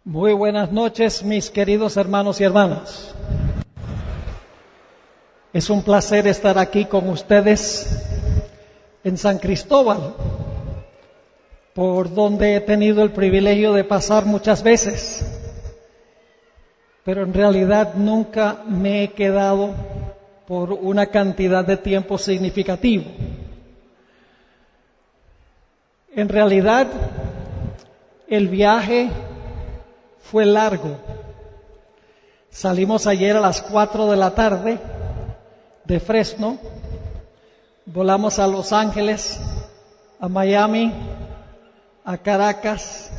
Muy buenas noches, mis queridos hermanos y hermanas. Es un placer estar aquí con ustedes en San Cristóbal, por donde he tenido el privilegio de pasar muchas veces, pero en realidad nunca me he quedado por una cantidad de tiempo significativo. En realidad, el viaje fue largo. Salimos ayer a las 4 de la tarde de Fresno, volamos a Los Ángeles, a Miami, a Caracas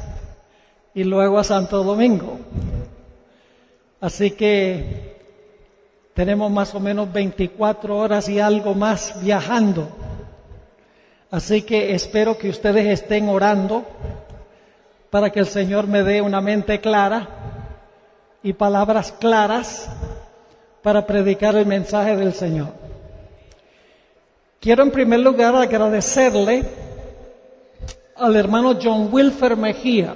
y luego a Santo Domingo. Así que tenemos más o menos 24 horas y algo más viajando. Así que espero que ustedes estén orando para que el Señor me dé una mente clara y palabras claras para predicar el mensaje del Señor. Quiero en primer lugar agradecerle al hermano John Wilfer Mejía,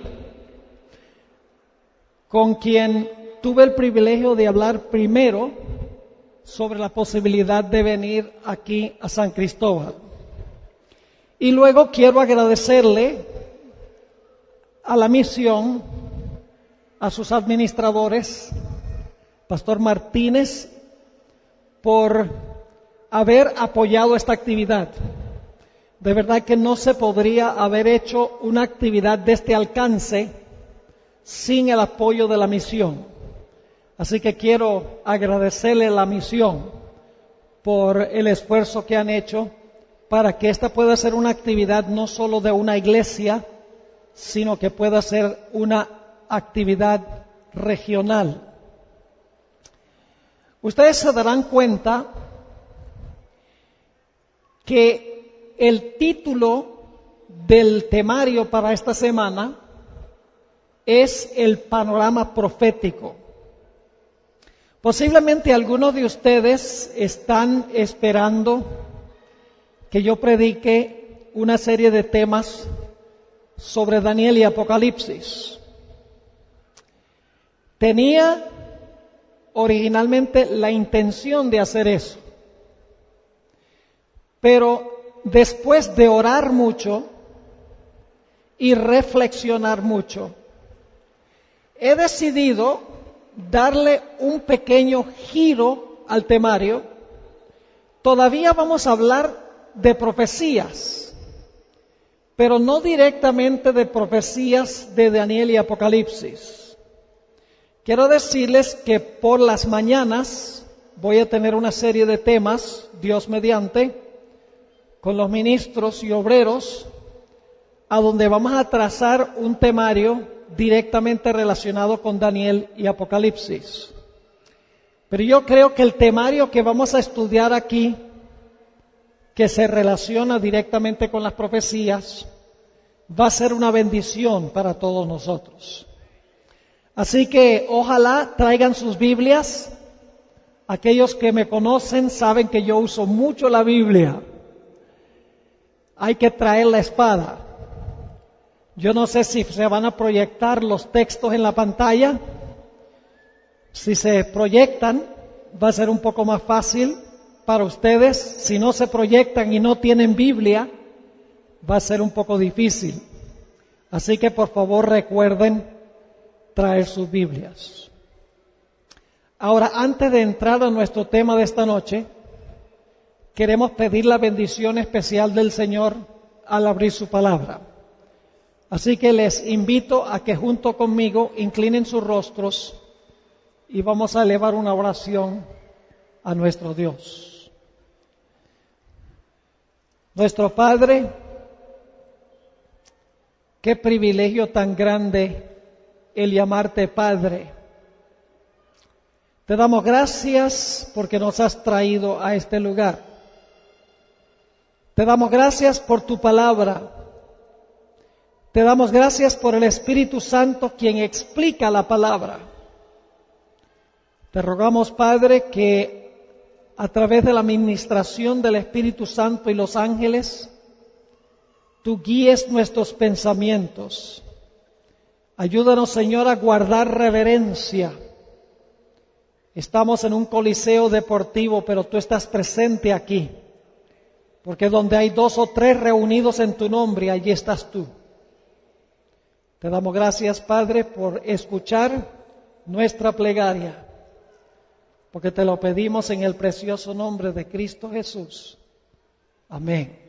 con quien tuve el privilegio de hablar primero sobre la posibilidad de venir aquí a San Cristóbal. Y luego quiero agradecerle a la misión, a sus administradores, Pastor Martínez, por haber apoyado esta actividad. De verdad que no se podría haber hecho una actividad de este alcance sin el apoyo de la misión. Así que quiero agradecerle a la misión por el esfuerzo que han hecho para que esta pueda ser una actividad no solo de una iglesia, sino que pueda ser una actividad regional. Ustedes se darán cuenta que el título del temario para esta semana es el panorama profético. Posiblemente algunos de ustedes están esperando que yo predique una serie de temas sobre Daniel y Apocalipsis. Tenía originalmente la intención de hacer eso, pero después de orar mucho y reflexionar mucho, he decidido darle un pequeño giro al temario. Todavía vamos a hablar de profecías, pero no directamente de profecías de Daniel y Apocalipsis. Quiero decirles que por las mañanas voy a tener una serie de temas, Dios mediante, con los ministros y obreros, a donde vamos a trazar un temario directamente relacionado con Daniel y Apocalipsis. Pero yo creo que el temario que vamos a estudiar aquí, que se relaciona directamente con las profecías, va a ser una bendición para todos nosotros. Así que ojalá traigan sus Biblias. Aquellos que me conocen saben que yo uso mucho la Biblia. Hay que traer la espada. Yo no sé si se van a proyectar los textos en la pantalla. Si se proyectan, va a ser un poco más fácil para ustedes. Si no se proyectan y no tienen Biblia, va a ser un poco difícil. Así que por favor recuerden traer sus Biblias. Ahora, antes de entrar a nuestro tema de esta noche, queremos pedir la bendición especial del Señor al abrir su palabra. Así que les invito a que junto conmigo inclinen sus rostros y vamos a elevar una oración a nuestro Dios. Nuestro Padre, qué privilegio tan grande el llamarte Padre. Te damos gracias porque nos has traído a este lugar. Te damos gracias por tu palabra. Te damos gracias por el Espíritu Santo, quien explica la palabra. Te rogamos, Padre, que a través de la administración del Espíritu Santo y los ángeles, tú guíes nuestros pensamientos Ayúdanos, Señor, a guardar reverencia. Estamos en un coliseo deportivo, pero tú estás presente aquí. Porque donde hay 2 o 3 reunidos en tu nombre, allí estás tú. Te damos gracias, Padre, por escuchar nuestra plegaria. Porque te lo pedimos en el precioso nombre de Cristo Jesús. Amén.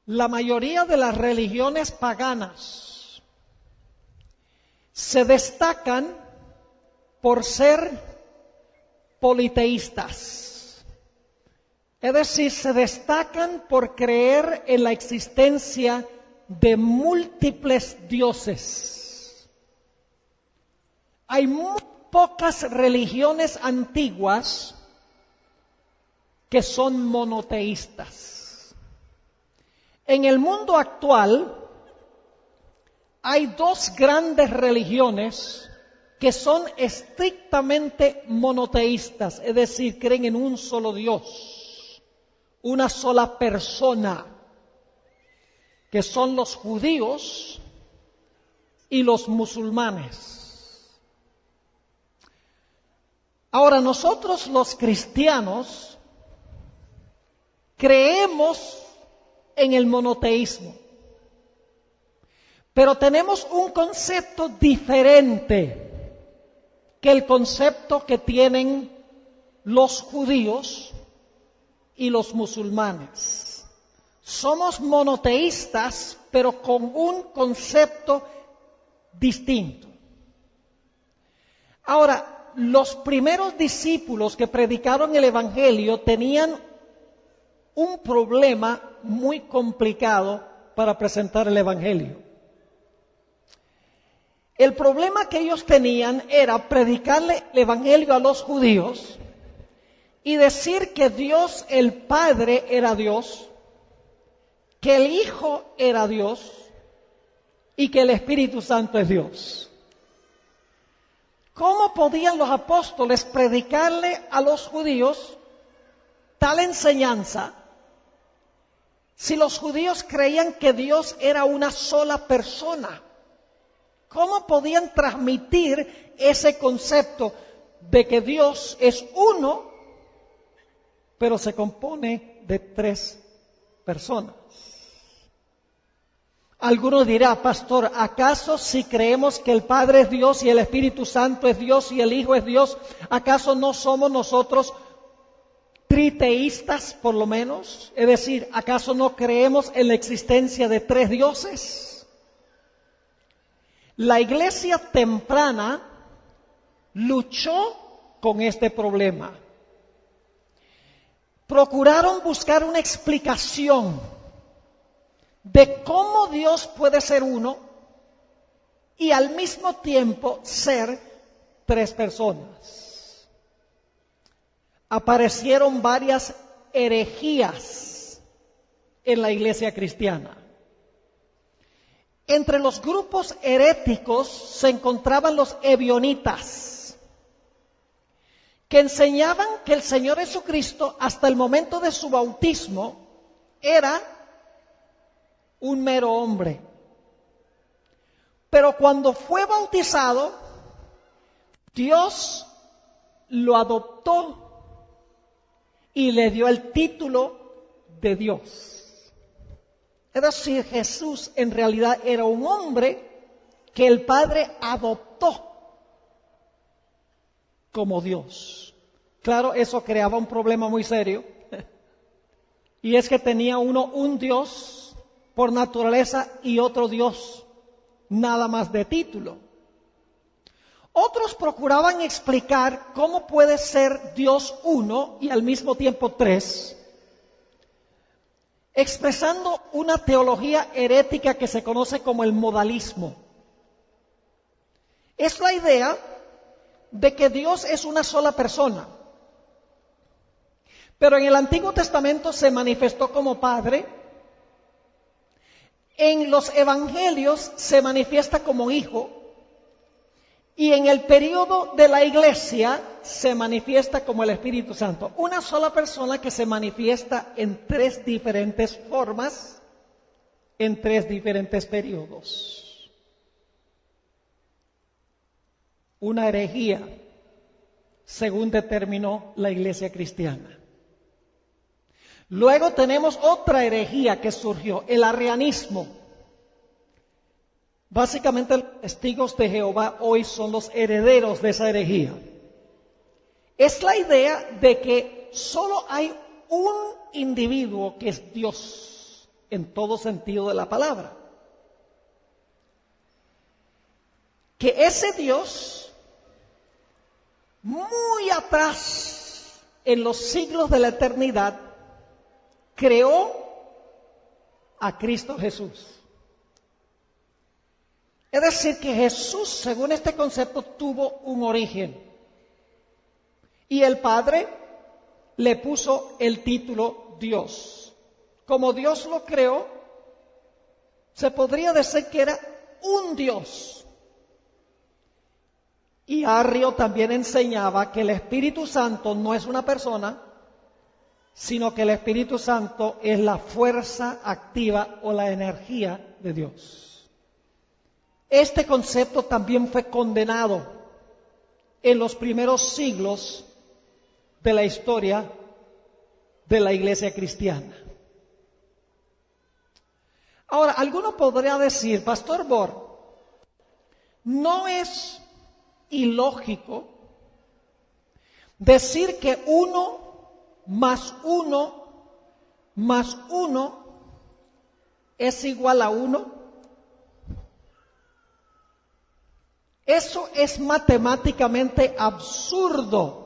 La mayoría de las religiones paganas se destacan por ser politeístas. Es decir, se destacan por creer en la existencia de múltiples dioses. Hay muy pocas religiones antiguas que son monoteístas. En el mundo actual hay 2 grandes religiones que son estrictamente monoteístas, es decir, creen en un solo Dios, una sola persona, que son los judíos y los musulmanes. Ahora, nosotros los cristianos creemos en el monoteísmo, pero tenemos un concepto diferente que el concepto que tienen los judíos y los musulmanes. Somos monoteístas, pero con un concepto distinto. Ahora, los primeros discípulos que predicaron el Evangelio tenían un problema muy complicado para presentar el Evangelio. El problema que ellos tenían era predicarle el Evangelio a los judíos y decir que Dios el Padre era Dios, que el Hijo era Dios y que el Espíritu Santo es Dios. ¿Cómo podían los apóstoles predicarle a los judíos tal enseñanza si los judíos creían que Dios era una sola persona? ¿Cómo podían transmitir ese concepto de que Dios es uno, pero se compone de 3 personas? Algunos dirán, pastor, ¿acaso si creemos que el Padre es Dios y el Espíritu Santo es Dios y el Hijo es Dios, acaso no somos nosotros triteístas por lo menos? Es decir, ¿acaso no creemos en la existencia de 3 dioses? La iglesia temprana luchó con este problema. Procuraron buscar una explicación de cómo Dios puede ser uno y al mismo tiempo ser 3 personas. Aparecieron varias herejías en la iglesia cristiana. Entre los grupos heréticos se encontraban los ebionitas, que enseñaban que el Señor Jesucristo hasta el momento de su bautismo era un mero hombre. Pero cuando fue bautizado, Dios lo adoptó y le dio el título de Dios. Es decir, Jesús en realidad era un hombre que el Padre adoptó como Dios. Claro, eso creaba un problema muy serio. Y es que tenía uno un Dios por naturaleza y otro Dios nada más de título. Otros procuraban explicar cómo puede ser Dios uno y al mismo tiempo 3, expresando una teología herética que se conoce como el modalismo. Es la idea de que Dios es una sola persona, pero en el Antiguo Testamento se manifestó como Padre, en los Evangelios se manifiesta como Hijo, y en el periodo de la Iglesia se manifiesta como el Espíritu Santo. Una sola persona que se manifiesta en 3 diferentes formas en 3 diferentes periodos. Una herejía, según determinó la Iglesia cristiana. Luego tenemos otra herejía que surgió, el arrianismo. Básicamente los testigos de Jehová hoy son los herederos de esa herejía. Es la idea de que solo hay un individuo que es Dios, en todo sentido de la palabra. Que ese Dios, muy atrás, en los siglos de la eternidad, creó a Cristo Jesús. Es decir, que Jesús, según este concepto, tuvo un origen. Y el Padre le puso el título Dios. Como Dios lo creó, se podría decir que era un Dios. Y Arrio también enseñaba que el Espíritu Santo no es una persona, sino que el Espíritu Santo es la fuerza activa o la energía de Dios. Este concepto también fue condenado en los primeros siglos de la historia de la iglesia cristiana. Ahora, alguno podría decir, Pastor Bor, ¿no es ilógico decir que 1 más 1 más 1 es igual a 1? Eso es matemáticamente absurdo.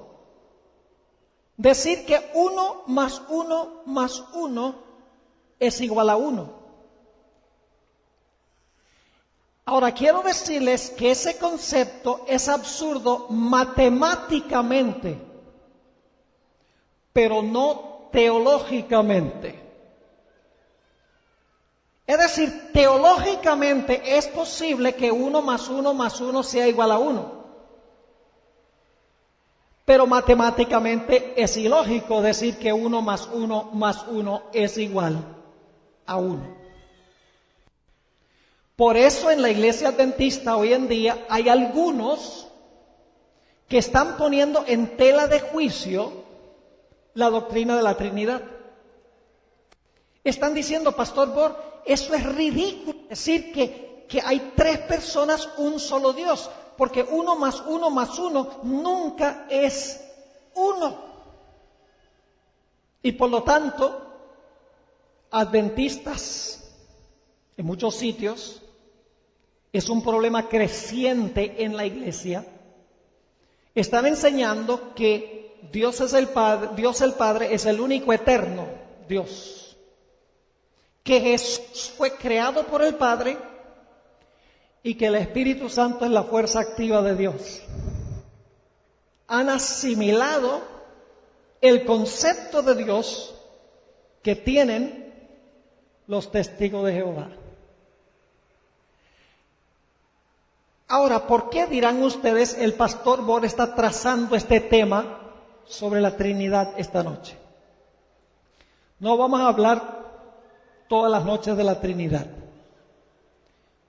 Decir que 1 más 1 más 1 es igual a 1. Ahora, quiero decirles que ese concepto es absurdo matemáticamente, pero no teológicamente. Es decir, teológicamente es posible que 1 más 1 más 1 sea igual a 1. Pero matemáticamente es ilógico decir que 1 más 1 más 1 es igual a 1. Por eso en la iglesia adventista hoy en día hay algunos que están poniendo en tela de juicio la doctrina de la Trinidad. Están diciendo, Pastor Bor, eso es ridículo, decir que hay 3 personas, un solo Dios, porque 1 más 1 más 1 nunca es 1. Y por lo tanto, adventistas en muchos sitios, es un problema creciente en la iglesia, están enseñando que Dios el Padre es el único eterno Dios. Que Jesús fue creado por el Padre y que el Espíritu Santo es la fuerza activa de Dios. Han asimilado el concepto de Dios que tienen los testigos de Jehová. Ahora, ¿por qué dirán ustedes el pastor Bor está trazando este tema sobre la Trinidad esta noche? No vamos a hablar todas las noches de la Trinidad.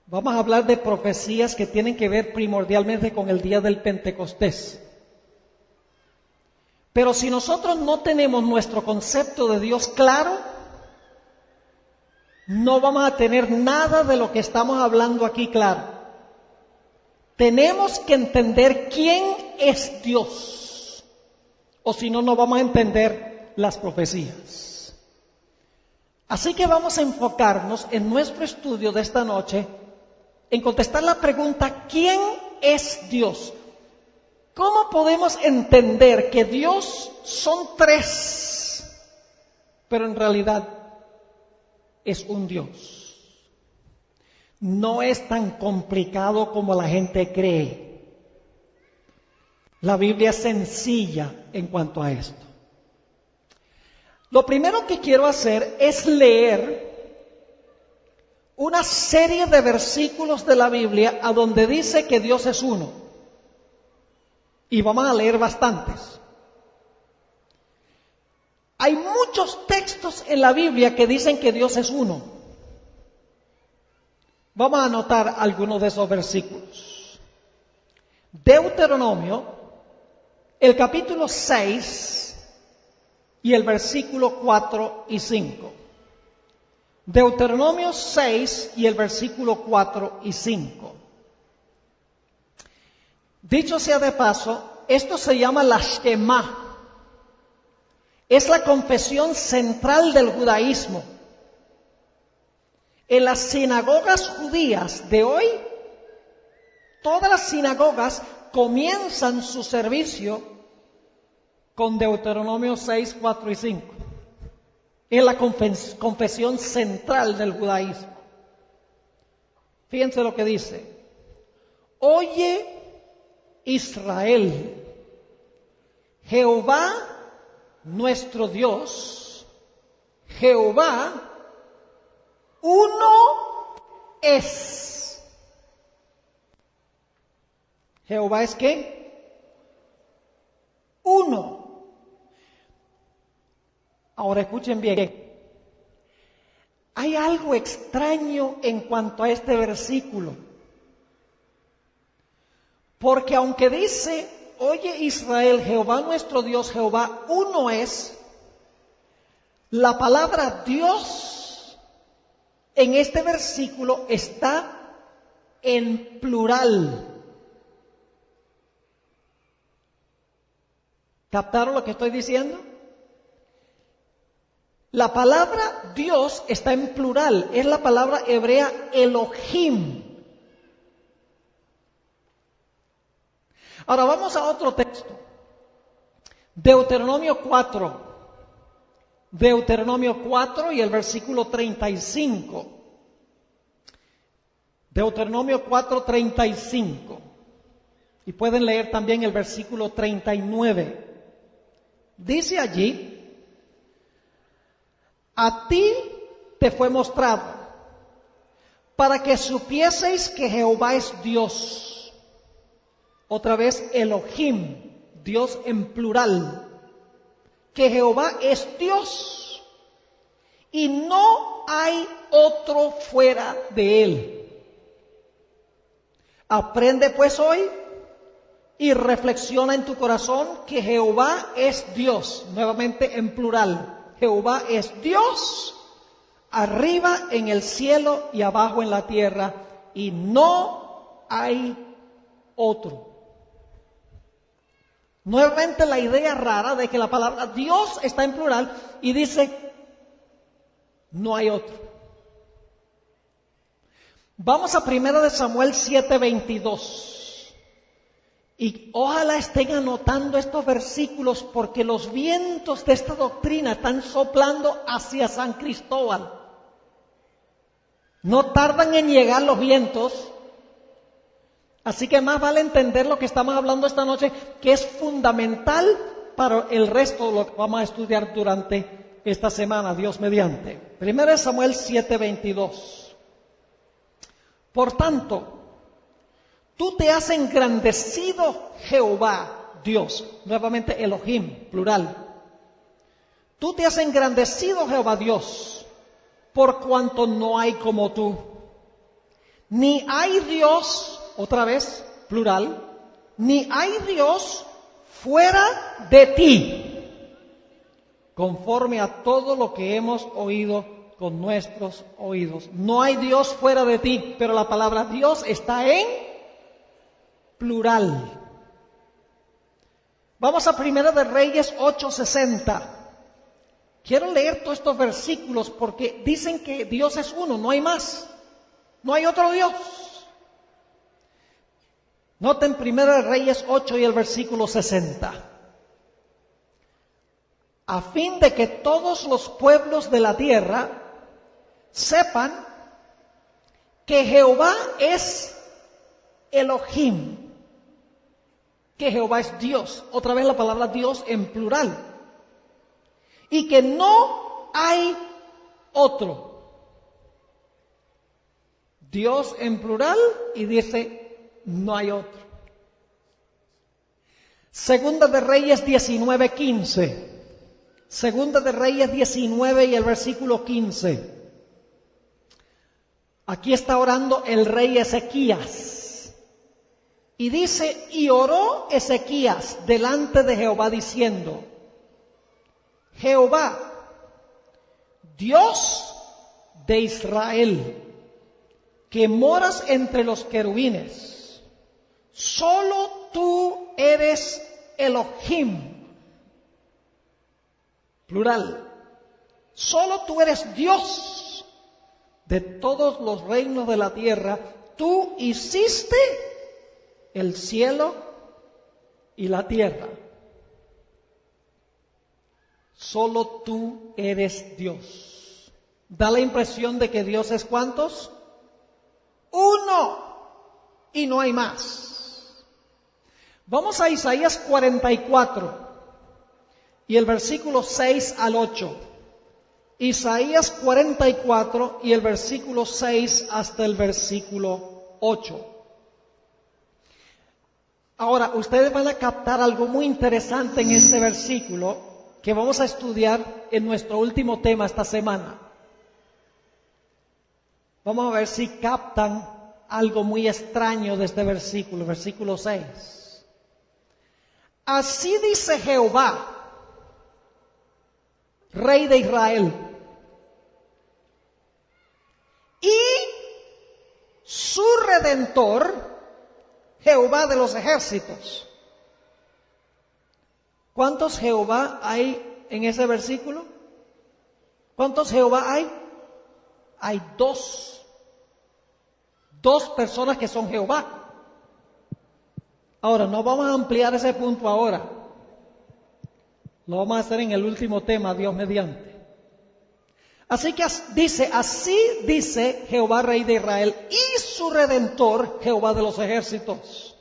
Vamos a hablar de profecías que tienen que ver primordialmente con el día del Pentecostés. Pero si nosotros no tenemos nuestro concepto de Dios claro, no vamos a tener nada de lo que estamos hablando aquí claro. Tenemos que entender quién es Dios, o si no, no vamos a entender las profecías. Así que vamos a enfocarnos en nuestro estudio de esta noche en contestar la pregunta, ¿quién es Dios? ¿Cómo podemos entender que Dios son 3, pero en realidad es un Dios? No es tan complicado como la gente cree. La Biblia es sencilla en cuanto a esto. Lo primero que quiero hacer es leer una serie de versículos de la Biblia a donde dice que Dios es uno. Y vamos a leer bastantes. Hay muchos textos en la Biblia que dicen que Dios es uno. Vamos a anotar algunos de esos versículos. Deuteronomio, el capítulo 6 y el versículo 4 y 5. Deuteronomio 6 y el versículo 4 y 5. Dicho sea de paso, esto se llama la Shema. Es la confesión central del judaísmo. En las sinagogas judías de hoy, todas las sinagogas comienzan su servicio con Deuteronomio 6, 4 y 5. Es la confesión central del judaísmo. Fíjense lo que dice. Oye, Israel, Jehová nuestro Dios, Jehová uno es. ¿Jehová es qué? Uno. Ahora escuchen bien. Hay algo extraño en cuanto a este versículo. Porque aunque dice, oye Israel, Jehová nuestro Dios, Jehová uno es, la palabra Dios en este versículo está en plural. ¿Captaron lo que estoy diciendo? La palabra Dios está en plural, es la palabra hebrea Elohim. Ahora vamos a otro texto. Deuteronomio 4. Deuteronomio 4 y el versículo 35. Deuteronomio 4, 35. Y pueden leer también el versículo 39. Dice allí, a ti te fue mostrado, para que supieseis que Jehová es Dios. Otra vez Elohim, Dios en plural. Que Jehová es Dios y no hay otro fuera de Él. Aprende pues hoy y reflexiona en tu corazón que Jehová es Dios, nuevamente en plural. Jehová es Dios, arriba en el cielo y abajo en la tierra, y no hay otro. Nuevamente la idea rara de que la palabra Dios está en plural y dice, no hay otro. Vamos a 1 Samuel 7:22. Y ojalá estén anotando estos versículos porque los vientos de esta doctrina están soplando hacia San Cristóbal. No tardan en llegar los vientos. Así que más vale entender lo que estamos hablando esta noche, que es fundamental para el resto de lo que vamos a estudiar durante esta semana, Dios mediante. 1 Samuel 7:22. Por tanto, tú te has engrandecido, Jehová, Dios, nuevamente Elohim, plural. Tú te has engrandecido, Jehová Dios, por cuanto no hay como tú. Ni hay Dios, otra vez, plural, ni hay Dios fuera de ti, conforme a todo lo que hemos oído con nuestros oídos. No hay Dios fuera de ti, pero la palabra Dios está en plural. Vamos a 1 de Reyes 8:60. Quiero leer todos estos versículos porque dicen que Dios es uno, no hay más, no hay otro Dios. Noten 1 de Reyes 8 y el versículo 60. A fin de que todos los pueblos de la tierra sepan que Jehová es Elohim, que Jehová es Dios, otra vez la palabra Dios en plural, y que no hay otro. Dios en plural y dice, no hay otro. Segunda de Reyes 19:15. Segunda de Reyes 19 y el versículo 15. Aquí está orando el rey Ezequías. Y dice, y oró Ezequías delante de Jehová diciendo, Jehová, Dios de Israel, que moras entre los querubines, solo tú eres Elohim, plural, solo tú eres Dios de todos los reinos de la tierra, tú hiciste el cielo y la tierra. Solo tú eres Dios. Da la impresión de que Dios es ¿cuántos? Uno, y no hay más. Vamos a Isaías 44 y el versículo 6 al 8. Isaías 44 y el versículo 6 hasta el versículo 8. Ahora, ustedes van a captar algo muy interesante en este versículo que vamos a estudiar en nuestro último tema esta semana. Vamos a ver si captan algo muy extraño de este versículo, versículo 6. Así dice Jehová, Rey de Israel, y su Redentor, Jehová de los ejércitos. ¿Cuántos Jehová hay en ese versículo? ¿Cuántos Jehová hay? Hay dos personas que son Jehová. Ahora, no vamos a ampliar ese punto ahora. Lo vamos a hacer en el último tema, Dios mediante. Así que dice, así dice Jehová, Rey de Israel, y su Redentor, Jehová de los ejércitos.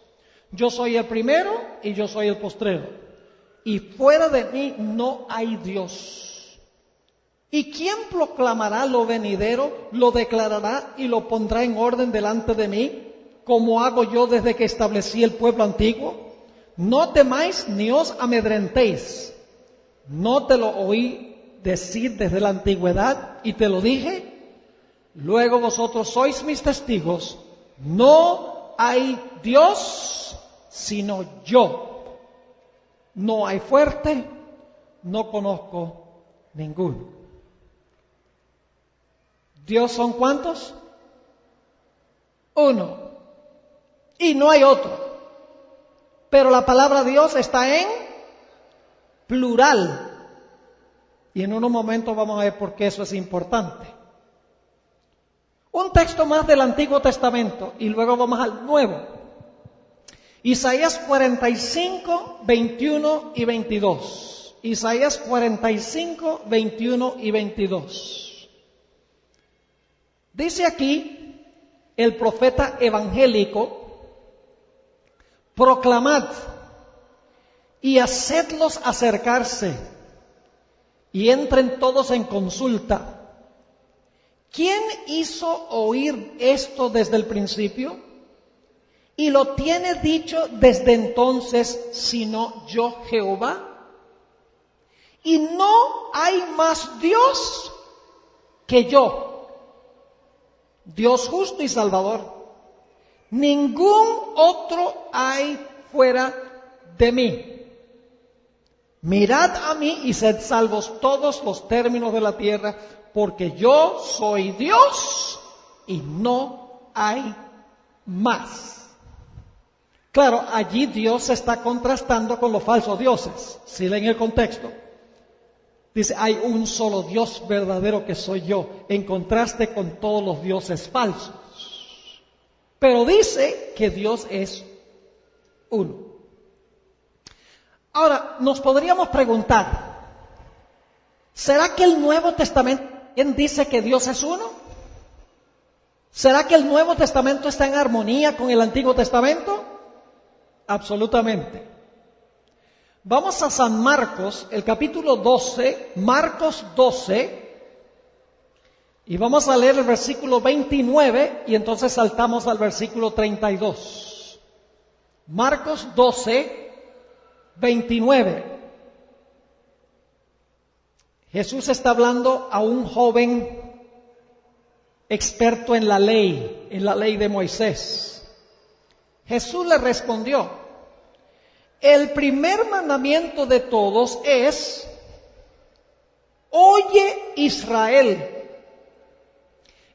Yo soy el primero y yo soy el postrero. Y fuera de mí no hay Dios. ¿Y quién proclamará lo venidero, lo declarará y lo pondrá en orden delante de mí, como hago yo desde que establecí el pueblo antiguo? No temáis ni os amedrentéis. ¿No te lo oí decir desde la antigüedad y te lo dije? Luego vosotros sois mis testigos. No hay Dios sino yo. No hay fuerte, no conozco ninguno. ¿Dios son cuántos? Uno. Y no hay otro. Pero la palabra Dios está en plural. Y en unos momentos vamos a ver por qué eso es importante. Un texto más del Antiguo Testamento y luego vamos al Nuevo. Isaías 45, 21 y 22. Isaías 45, 21 y 22. Dice aquí el profeta evangélico, proclamad y hacedlos acercarse y entren todos en consulta. ¿Quién hizo oír esto desde el principio? Y lo tiene dicho desde entonces, sino yo Jehová. Y no hay más Dios que yo, Dios justo y salvador. Ningún otro hay fuera de mí. Mirad a mí y sed salvos todos los términos de la tierra, porque yo soy Dios y no hay más. Claro, allí Dios se está contrastando con los falsos dioses. Si leen el contexto, dice, hay un solo Dios verdadero que soy yo, en contraste con todos los dioses falsos. Pero dice que Dios es uno. Ahora, nos podríamos preguntar, ¿será que el Nuevo Testamento también dice que Dios es uno? ¿Será que el Nuevo Testamento está en armonía con el Antiguo Testamento? Absolutamente. Vamos a San Marcos, el capítulo 12, Marcos 12, y vamos a leer el versículo 29 y entonces saltamos al versículo 32. Marcos 12, 29. Jesús está hablando a un joven experto en la ley de Moisés. Jesús le respondió: el primer mandamiento de todos es: oye Israel,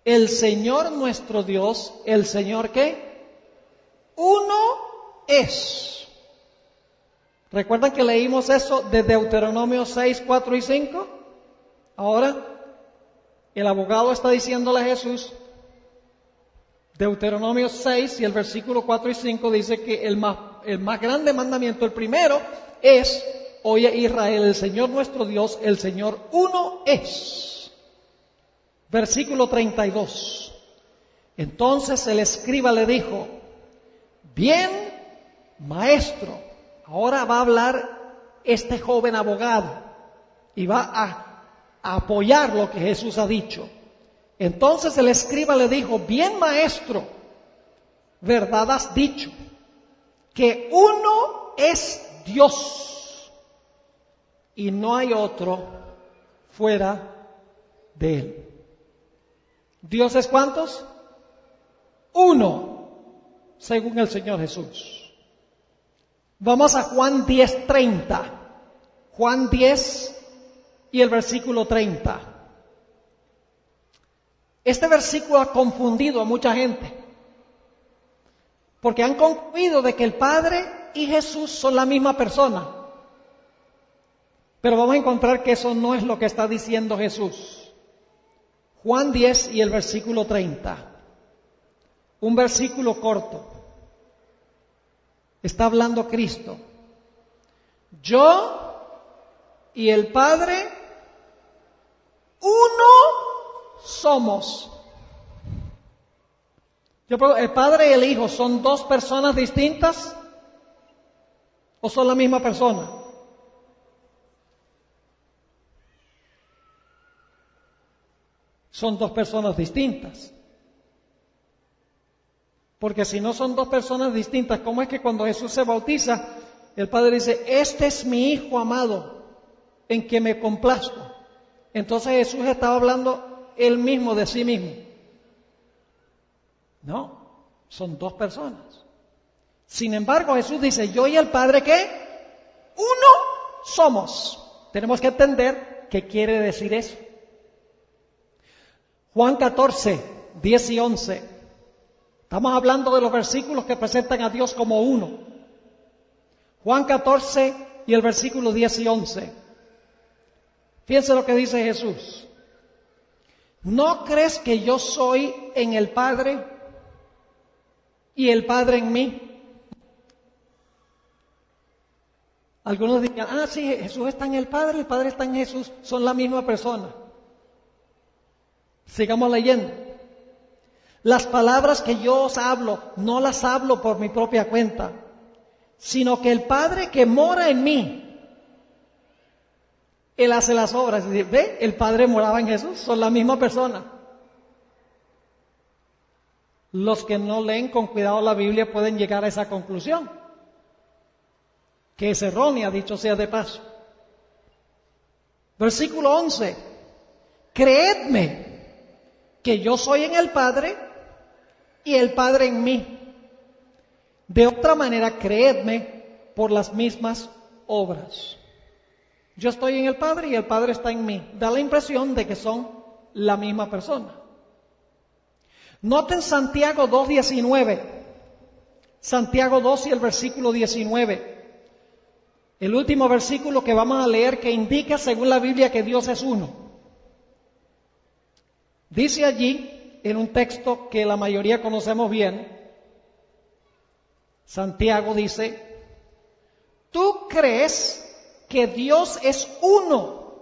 el Señor nuestro Dios, el Señor ¿qué? Uno es. ¿Recuerdan que leímos eso de Deuteronomio 6, 4 y 5? Ahora, el abogado está diciéndole a Jesús, Deuteronomio 6 y el versículo 4 y 5 dice que el más grande mandamiento, el primero, es: oye Israel, el Señor nuestro Dios, el Señor uno es. Versículo 32. Entonces el escriba le dijo: bien, maestro. Ahora va a hablar este joven abogado y va a apoyar lo que Jesús ha dicho. Entonces el escriba le dijo: bien, maestro, verdad has dicho, que uno es Dios y no hay otro fuera de él. ¿Dios es cuántos? Uno, según el Señor Jesús. Vamos a Juan 10:30. Juan 10 y el versículo 30. Este versículo ha confundido a mucha gente, porque han concluido de que el Padre y Jesús son la misma persona. Pero vamos a encontrar que eso no es lo que está diciendo Jesús. Juan 10 y el versículo 30. Un versículo corto. Está hablando Cristo. Yo y el Padre, uno somos. Yo pregunto, ¿el Padre y el Hijo son dos personas distintas o son la misma persona? Son dos personas distintas. Porque si no son dos personas distintas, ¿cómo es que cuando Jesús se bautiza, el Padre dice: este es mi Hijo amado, en que me complazco? Entonces Jesús estaba hablando él mismo de sí mismo. No, son dos personas. Sin embargo, Jesús dice: yo y el Padre, ¿qué? Uno somos. Tenemos que entender qué quiere decir eso. Juan 14, 10 y 11. Estamos hablando de los versículos que presentan a Dios como uno. Juan 14 y el versículo 10 y 11. Fíjense lo que dice Jesús. ¿No crees que yo soy en el Padre y el Padre en mí? Algunos dirán: sí, Jesús está en el Padre está en Jesús, son la misma persona. Sigamos leyendo. Las palabras que yo os hablo, no las hablo por mi propia cuenta, sino que el Padre que mora en mí, Él hace las obras. ¿Ve? El Padre moraba en Jesús, son la misma persona. Los que no leen con cuidado la Biblia pueden llegar a esa conclusión, que es errónea, dicho sea de paso. Versículo 11. Creedme que yo soy en el Padre y el Padre en mí. De otra manera, creedme por las mismas obras. Yo estoy en el Padre y el Padre está en mí. Da la impresión de que son la misma persona. Noten Santiago 2:19. Santiago 2 y el versículo 19. El último versículo que vamos a leer, que indica según la Biblia que Dios es uno. Dice allí, en un texto que la mayoría conocemos bien, Santiago dice: ¿tú crees que Dios es uno?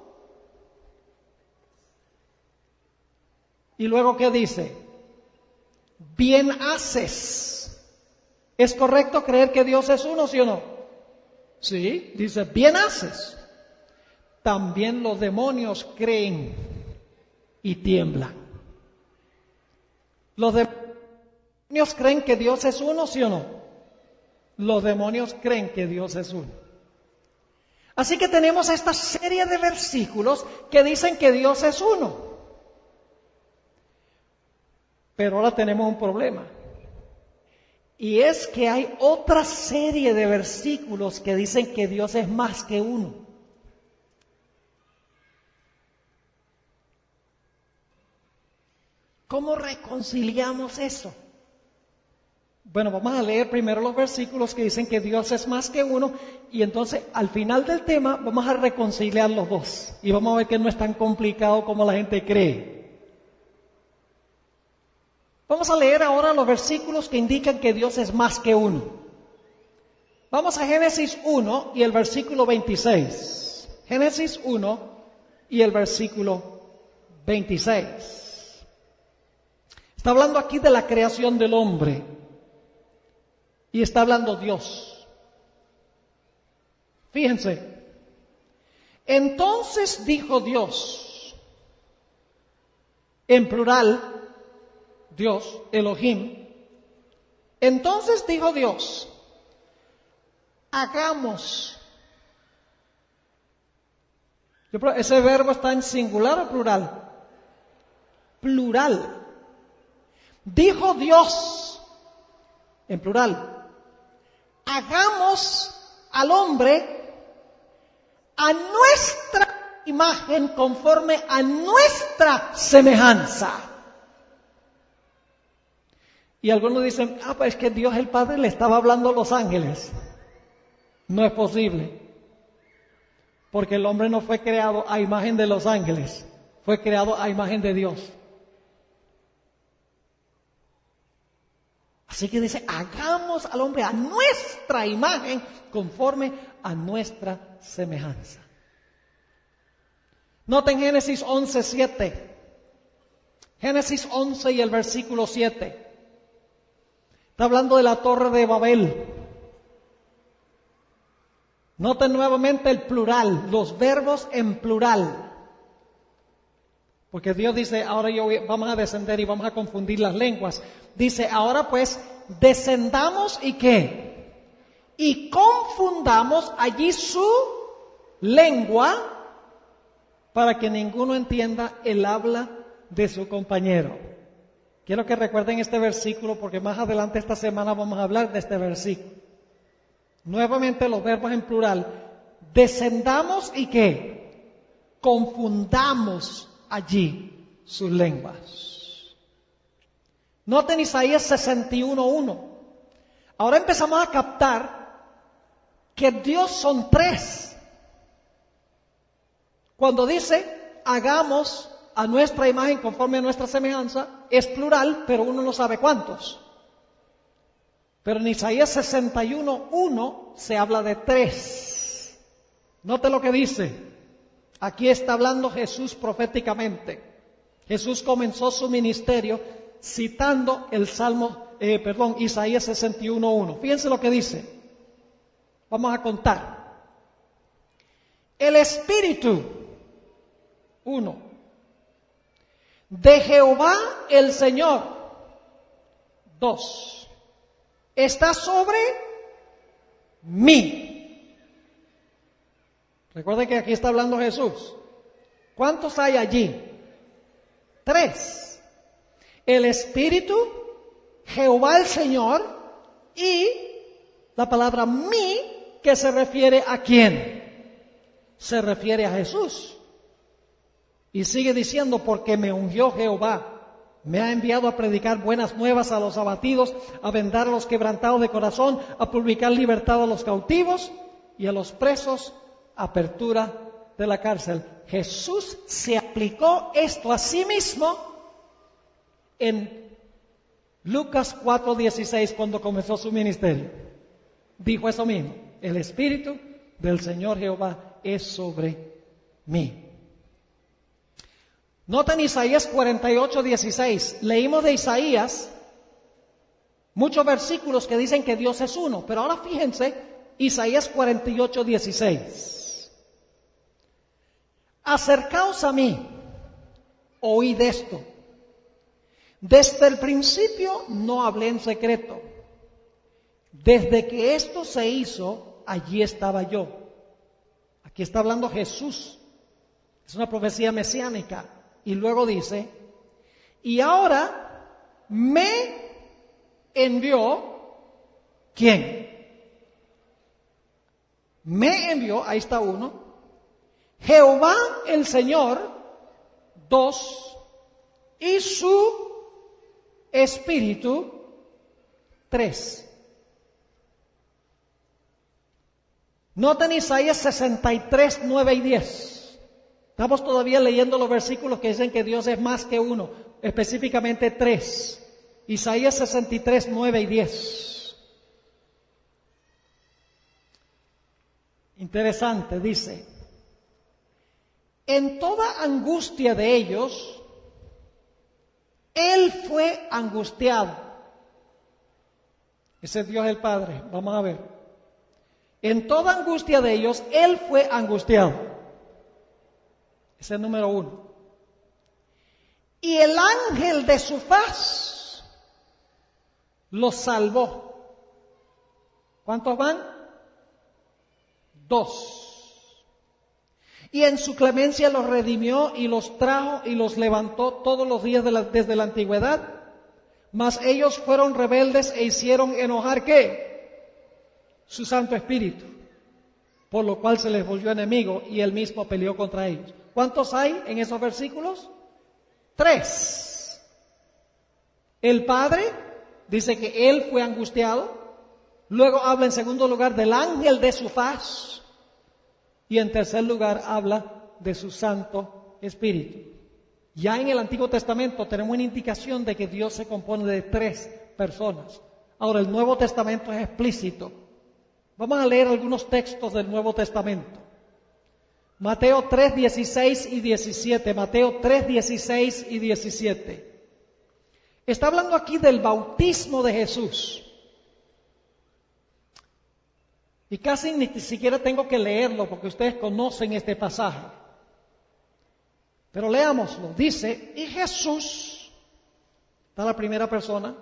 Y luego, ¿qué dice? Bien haces. ¿Es correcto creer que Dios es uno, sí o no? Sí, dice: bien haces. También los demonios creen y tiemblan. ¿Los demonios creen que Dios es uno, sí o no? Los demonios creen que Dios es uno. Así que tenemos esta serie de versículos que dicen que Dios es uno. Pero ahora tenemos un problema. Y es que hay otra serie de versículos que dicen que Dios es más que uno. ¿Cómo reconciliamos eso? Bueno, vamos a leer primero los versículos que dicen que Dios es más que uno y entonces al final del tema vamos a reconciliar los dos y vamos a ver que no es tan complicado como la gente cree. Vamos a leer ahora los versículos que indican que Dios es más que uno. Vamos a Génesis 1 y el versículo 26. Génesis 1 y el versículo 26. Está hablando aquí de la creación del hombre. Y está hablando Dios. Fíjense. Entonces dijo Dios, en plural, Dios, Elohim. Entonces dijo Dios, hagamos. ¿Ese verbo está en singular o plural? Plural. Dijo Dios, en plural, hagamos al hombre a nuestra imagen conforme a nuestra semejanza. Y algunos dicen, pues es que Dios el Padre le estaba hablando a los ángeles. No es posible. Porque el hombre no fue creado a imagen de los ángeles, fue creado a imagen de Dios. Así que dice, hagamos al hombre a nuestra imagen conforme a nuestra semejanza. Noten Génesis 11:7. Génesis 11 y el versículo 7. Está hablando de la torre de Babel. Noten nuevamente el plural, los verbos en plural. Porque Dios dice, ahora vamos a descender y vamos a confundir las lenguas. Dice, ahora pues, descendamos y ¿qué? Y confundamos allí su lengua para que ninguno entienda el habla de su compañero. Quiero que recuerden este versículo porque más adelante esta semana vamos a hablar de este versículo. Nuevamente los verbos en plural. Descendamos y ¿qué? Confundamos allí sus lenguas. Noten Isaías 61:1. Ahora empezamos a captar que Dios son tres. Cuando dice, hagamos a nuestra imagen conforme a nuestra semejanza, es plural, pero uno no sabe cuántos. Pero en Isaías 61:1 se habla de tres. Note lo que dice. Aquí está hablando Jesús proféticamente. Jesús comenzó su ministerio citando el Isaías 61:1. Fíjense lo que dice. Vamos a contar. El Espíritu, 1, de Jehová el Señor, 2, está sobre mí. Recuerden que aquí está hablando Jesús. ¿Cuántos hay allí? 3. El Espíritu, Jehová el Señor y la palabra mí, que se refiere a quién? Se refiere a Jesús. Y sigue diciendo, porque me ungió Jehová, me ha enviado a predicar buenas nuevas a los abatidos, a vendar a los quebrantados de corazón, a publicar libertad a los cautivos y a los presos, apertura de la cárcel. Jesús se aplicó esto a sí mismo en Lucas 4:16 cuando comenzó su ministerio. Dijo eso mismo, el Espíritu del Señor Jehová es sobre mí. Noten Isaías 48:16. Leímos de Isaías muchos versículos que dicen que Dios es uno, pero ahora fíjense Isaías 48:16. Acercaos a mí, oíd esto. Desde el principio no hablé en secreto. Desde que esto se hizo, allí estaba yo. Aquí está hablando Jesús. Es una profecía mesiánica. Y luego dice, y ahora me envió, ¿quién? Me envió, ahí está uno, Jehová el Señor, dos, y su Espíritu, tres. Noten Isaías 63, 9 y 10. Estamos todavía leyendo los versículos que dicen que Dios es más que uno, específicamente tres. Isaías 63, 9 y 10. Interesante, dice: en toda angustia de ellos, Él fue angustiado. Ese es Dios el Padre, vamos a ver. En toda angustia de ellos, Él fue angustiado. Ese es el número uno. Y el ángel de su faz los salvó. ¿Cuántos van? Dos. Y en su clemencia los redimió y los trajo y los levantó todos los días desde la antigüedad. Mas ellos fueron rebeldes e hicieron enojar, ¿qué? Su Santo Espíritu, por lo cual se les volvió enemigo y él mismo peleó contra ellos. ¿Cuántos hay en esos versículos? Tres. El Padre dice que Él fue angustiado. Luego habla en segundo lugar del ángel de su faz. Y en tercer lugar habla de su Santo Espíritu. Ya en el Antiguo Testamento tenemos una indicación de que Dios se compone de tres personas. Ahora el Nuevo Testamento es explícito. Vamos a leer algunos textos del Nuevo Testamento. Mateo 3, 16 y 17. Mateo 3, 16 y 17. Está hablando aquí del bautismo de Jesús. Y casi ni siquiera tengo que leerlo porque ustedes conocen este pasaje. Pero leámoslo. Dice: y Jesús, está la primera persona,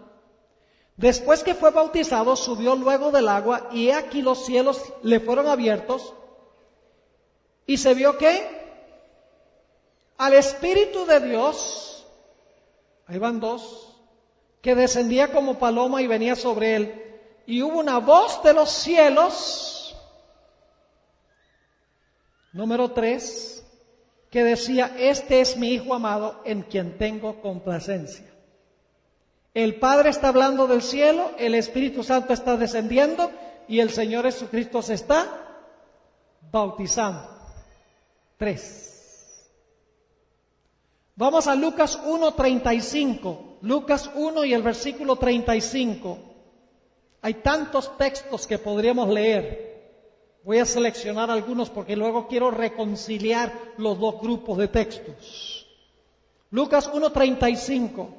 después que fue bautizado, subió luego del agua, y he aquí los cielos le fueron abiertos, y se vio que al Espíritu de Dios, ahí van dos, que descendía como paloma y venía sobre él, y hubo una voz de los cielos, número 3, que decía: este es mi Hijo amado, en quien tengo complacencia. El Padre está hablando del cielo, el Espíritu Santo está descendiendo y el Señor Jesucristo se está bautizando. 3. Vamos a Lucas 1:35. Lucas 1 y el versículo 35. Hay tantos textos que podríamos leer. Voy a seleccionar algunos porque luego quiero reconciliar los dos grupos de textos. Lucas 1:35.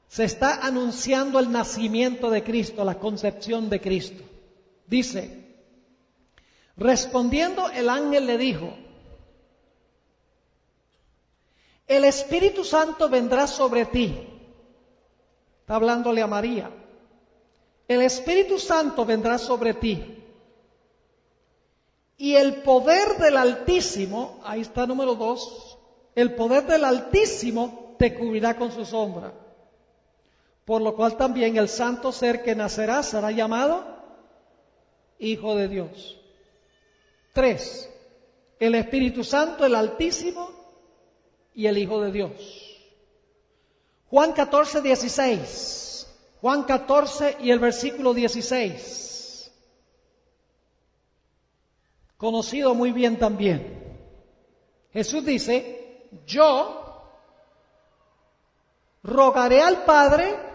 Se está anunciando el nacimiento de Cristo, la concepción de Cristo. Dice: respondiendo el ángel le dijo: el Espíritu Santo vendrá sobre ti. Está hablándole a María. El Espíritu Santo vendrá sobre ti. Y el poder del Altísimo, ahí está número 2, el poder del Altísimo te cubrirá con su sombra. Por lo cual también el santo ser que nacerá será llamado Hijo de Dios. 3. El Espíritu Santo, el Altísimo y el Hijo de Dios. Juan 14:16. Juan 14 y el versículo 16. Conocido muy bien también. Jesús dice: yo rogaré al Padre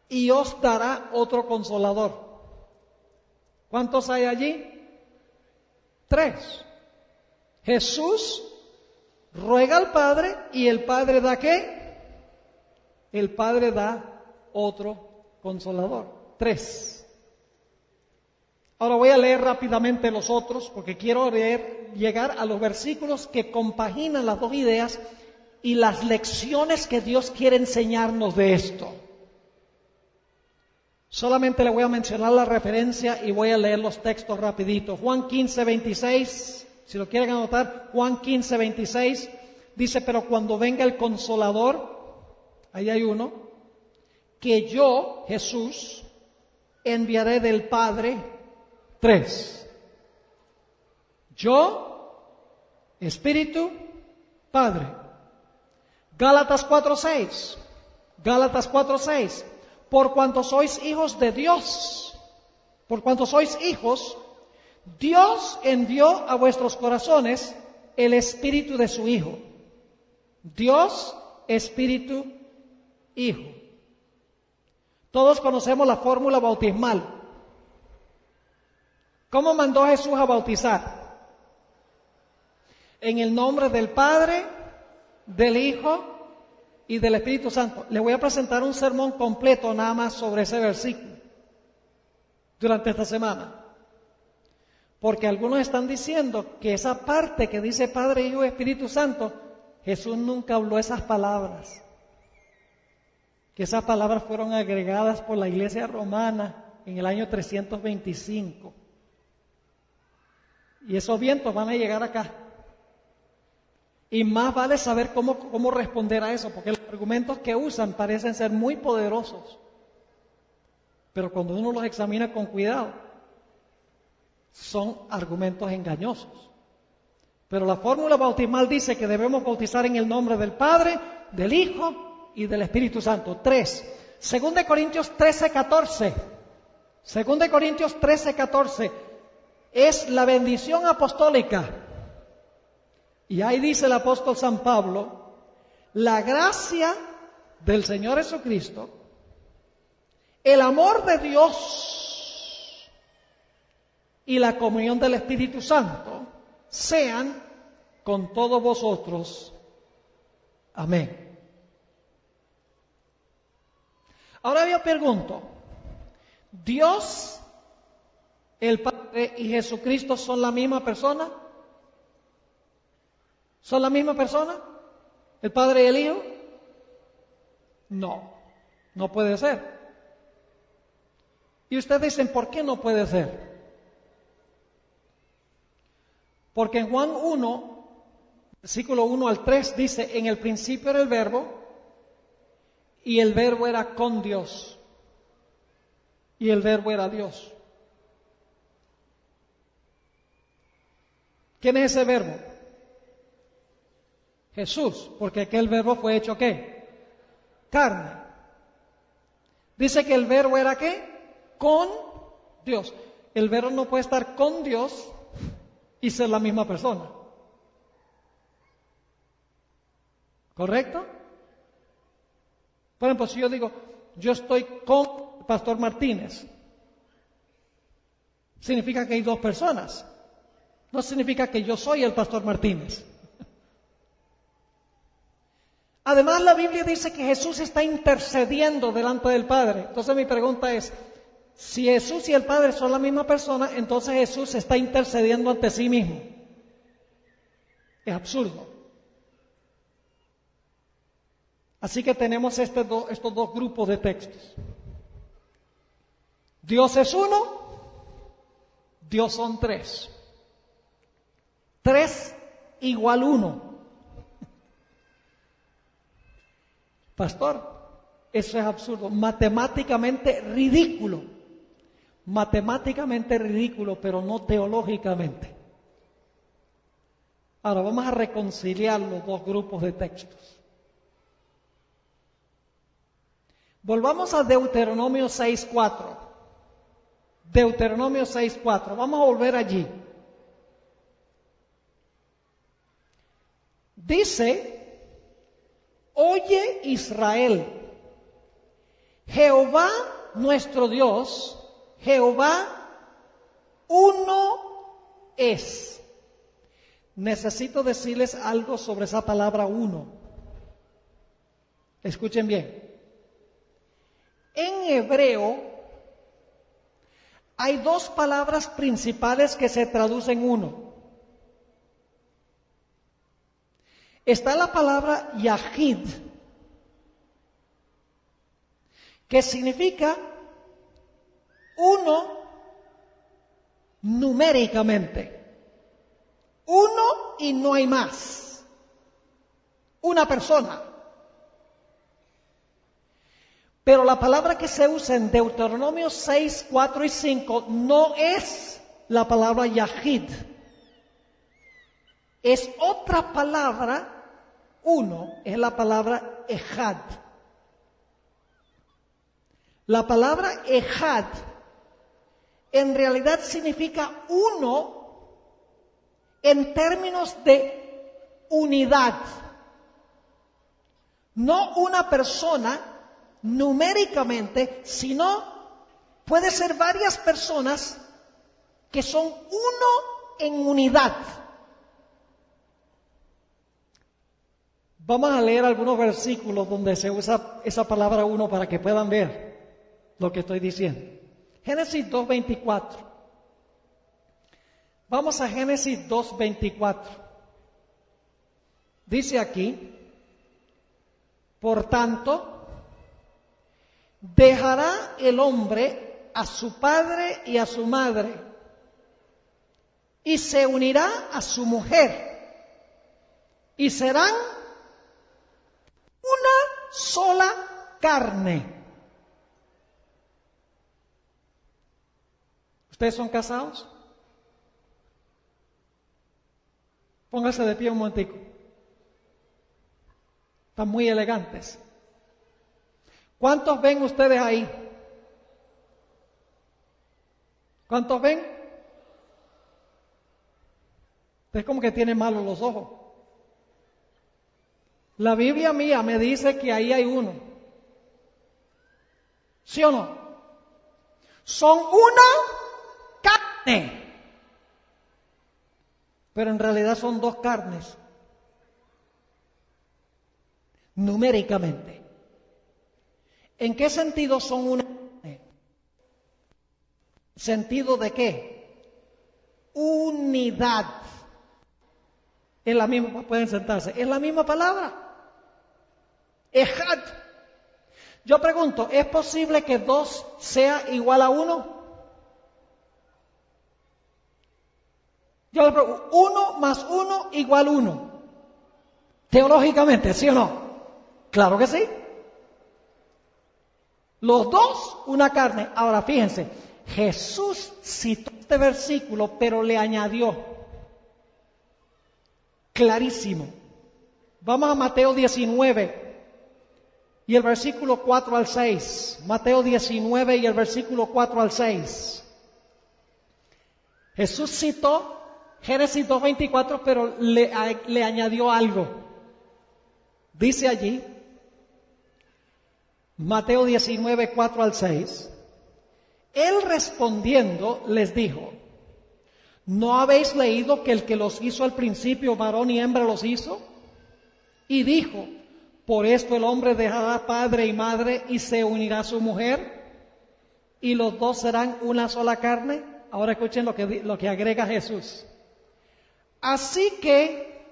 y os dará otro consolador. ¿Cuántos hay allí? 3. Jesús ruega al Padre y el Padre da ¿qué? El Padre da otro consolador. 3. Ahora voy a leer rápidamente los otros porque quiero llegar a los versículos que compaginan las dos ideas y las lecciones que Dios quiere enseñarnos de esto. Solamente le voy a mencionar la referencia y voy a leer los textos rapidito. Juan 15:26, si lo quieren anotar, Juan 15:26 dice: pero cuando venga el Consolador, ahí hay uno, que yo, Jesús, enviaré del Padre. 3. Yo, Espíritu, Padre. Gálatas 4:6. Gálatas 4:6. Por cuanto sois hijos de Dios, por cuanto sois hijos, Dios envió a vuestros corazones el Espíritu de su Hijo. Dios, Espíritu, Hijo. Todos conocemos la fórmula bautismal. ¿Cómo mandó Jesús a bautizar? En el nombre del Padre, del Hijo y del Espíritu Santo. Les voy a presentar un sermón completo nada más sobre ese versículo durante esta semana. Porque algunos están diciendo que esa parte que dice Padre, Hijo y Espíritu Santo, Jesús nunca habló esas palabras. Que esas palabras fueron agregadas por la Iglesia romana en el año 325. Y esos vientos van a llegar acá. Y más vale saber cómo responder a eso, porque los argumentos que usan parecen ser muy poderosos. Pero cuando uno los examina con cuidado, son argumentos engañosos. Pero la fórmula bautismal dice que debemos bautizar en el nombre del Padre, del Hijo y del Espíritu Santo. 3. 2 Corintios 13:14. 2 Corintios 13:14 es la bendición apostólica. Y ahí dice el apóstol San Pablo, la gracia del Señor Jesucristo, el amor de Dios y la comunión del Espíritu Santo sean con todos vosotros. Amén. Ahora yo pregunto, ¿Dios, el Padre y Jesucristo son la misma persona? ¿Son la misma persona? ¿El Padre y el Hijo? No, no puede ser. Y ustedes dicen, ¿por qué no puede ser? Porque en Juan 1, versículo 1 al 3 dice, en el principio era el Verbo, y el Verbo era con Dios, y el Verbo era Dios. ¿Quién es ese Verbo? Jesús, porque aquel Verbo fue hecho ¿qué? Carne. Dice que el Verbo era ¿qué? Con Dios. El Verbo no puede estar con Dios y ser la misma persona. ¿Correcto? Por ejemplo, si yo digo, yo estoy con el Pastor Martínez, significa que hay dos personas. No significa que yo soy el Pastor Martínez. Además, la Biblia dice que Jesús está intercediendo delante del Padre. Entonces mi pregunta es, si Jesús y el Padre son la misma persona, entonces Jesús está intercediendo ante sí mismo. Es absurdo. Así que tenemos estos dos grupos de textos. Dios es uno, Dios son tres. 3 igual 1. Pastor, eso es absurdo, matemáticamente ridículo, pero no teológicamente. Ahora vamos a reconciliar los dos grupos de textos. Volvamos a Deuteronomio 6:4. Deuteronomio 6:4. Vamos a volver allí. Dice, oye Israel, Jehová nuestro Dios, Jehová uno es. Necesito decirles algo sobre esa palabra uno. Escuchen bien. En hebreo hay dos palabras principales que se traducen uno. Está la palabra Yahid, que significa uno numéricamente. Uno y no hay más. Una persona. Pero la palabra que se usa en Deuteronomio 6, 4 y 5 no es la palabra Yahid. Es otra palabra, uno, es la palabra Ejad. La palabra Ejad en realidad significa uno en términos de unidad. No una persona numéricamente, sino puede ser varias personas que son uno en unidad. Vamos a leer algunos versículos donde se usa esa palabra uno para que puedan ver lo que estoy diciendo. Génesis 2:24. Vamos a Génesis 2:24. Dice aquí, por tanto, dejará el hombre a su padre y a su madre, y se unirá a su mujer, y serán una sola carne. ¿Ustedes son casados? Póngase de pie un momentico. Están muy elegantes. ¿Cuántos ven ustedes ahí? ¿Cuántos ven? Es como que tienen malos los ojos. La Biblia mía me dice que ahí hay uno. ¿Sí o no? Son una carne. Pero en realidad son dos carnes. Numéricamente. ¿En qué sentido son una carne? ¿Sentido de qué? Unidad. Es la misma, pueden sentarse, es la misma palabra. Ejad. Yo pregunto, ¿es posible que 2 sea igual a 1? Yo le pregunto, 1 más 1 igual 1. Teológicamente, ¿sí o no? Claro que sí. Los dos, una carne. Ahora fíjense, Jesús citó este versículo, pero le añadió. Clarísimo. Vamos a Mateo 19 y el versículo 4 al 6. Mateo 19 y el versículo 4 al 6. Jesús citó Génesis 2:24, pero le añadió algo. Dice allí, Mateo 19, 4 al 6, Él respondiendo les dijo, ¿no habéis leído que el que los hizo al principio, varón y hembra los hizo? Y dijo, por esto el hombre dejará padre y madre y se unirá a su mujer, y los dos serán una sola carne. Ahora escuchen lo que agrega Jesús. Así que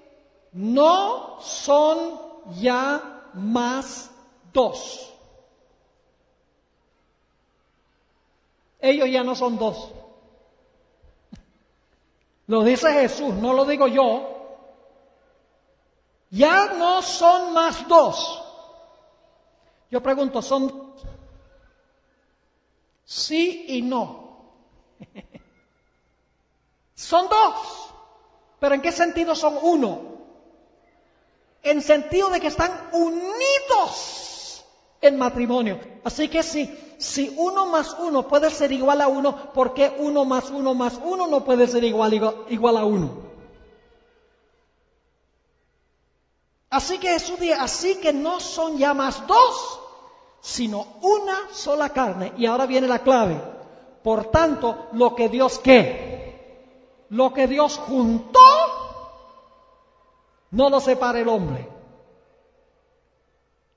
no son ya más dos. Ellos ya no son dos. Lo dice Jesús, no lo digo yo. Ya no son más dos. Yo pregunto, ¿son sí y no? Son dos. ¿Pero en qué sentido son uno? En sentido de que están unidos en matrimonio. Así que si 1 más 1 puede ser igual a 1, ¿por qué 1 más 1 más 1 no puede ser igual a 1? Así que Jesús dice, así que no son ya más dos, sino una sola carne. Y ahora viene la clave. Por tanto, lo que Dios ¿qué? Lo que Dios juntó, no lo separa el hombre.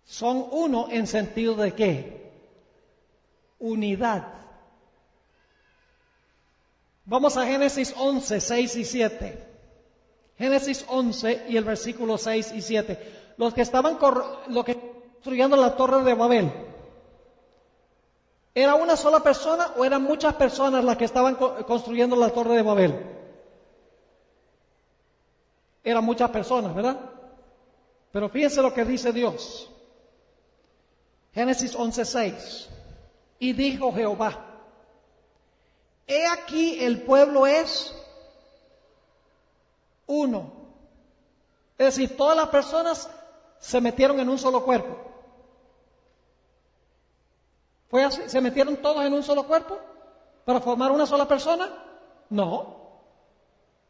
Son uno en sentido de ¿qué? Unidad. Vamos a Génesis 11, 6 y 7. Génesis 11 y el versículo 6 y 7. Los que estaban construyendo la torre de Babel, ¿era una sola persona o eran muchas personas las que estaban construyendo la torre de Babel? Eran muchas personas, ¿verdad? Pero fíjense lo que dice Dios. Génesis 11:6. Y dijo Jehová: he aquí el pueblo es uno. Es decir, todas las personas se metieron en un solo cuerpo. ¿Fue así? ¿Se metieron todos en un solo cuerpo para formar una sola persona? No.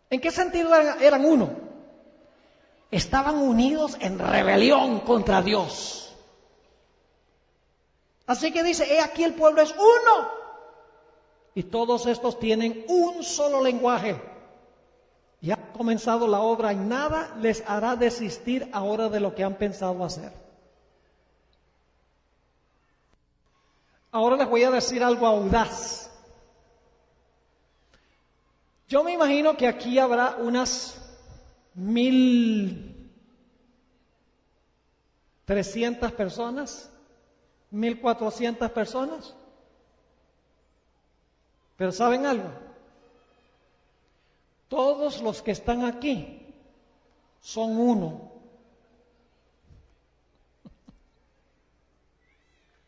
¿En qué sentido eran uno? Estaban unidos en rebelión contra Dios. Así que dice, he aquí el pueblo es uno. Y todos estos tienen un solo lenguaje. Y ha comenzado la obra y nada les hará desistir ahora de lo que han pensado hacer. Ahora les voy a decir algo audaz. Yo me imagino que aquí habrá unas 1.300 personas, 1.400 personas. Pero ¿saben algo? Todos los que están aquí son uno.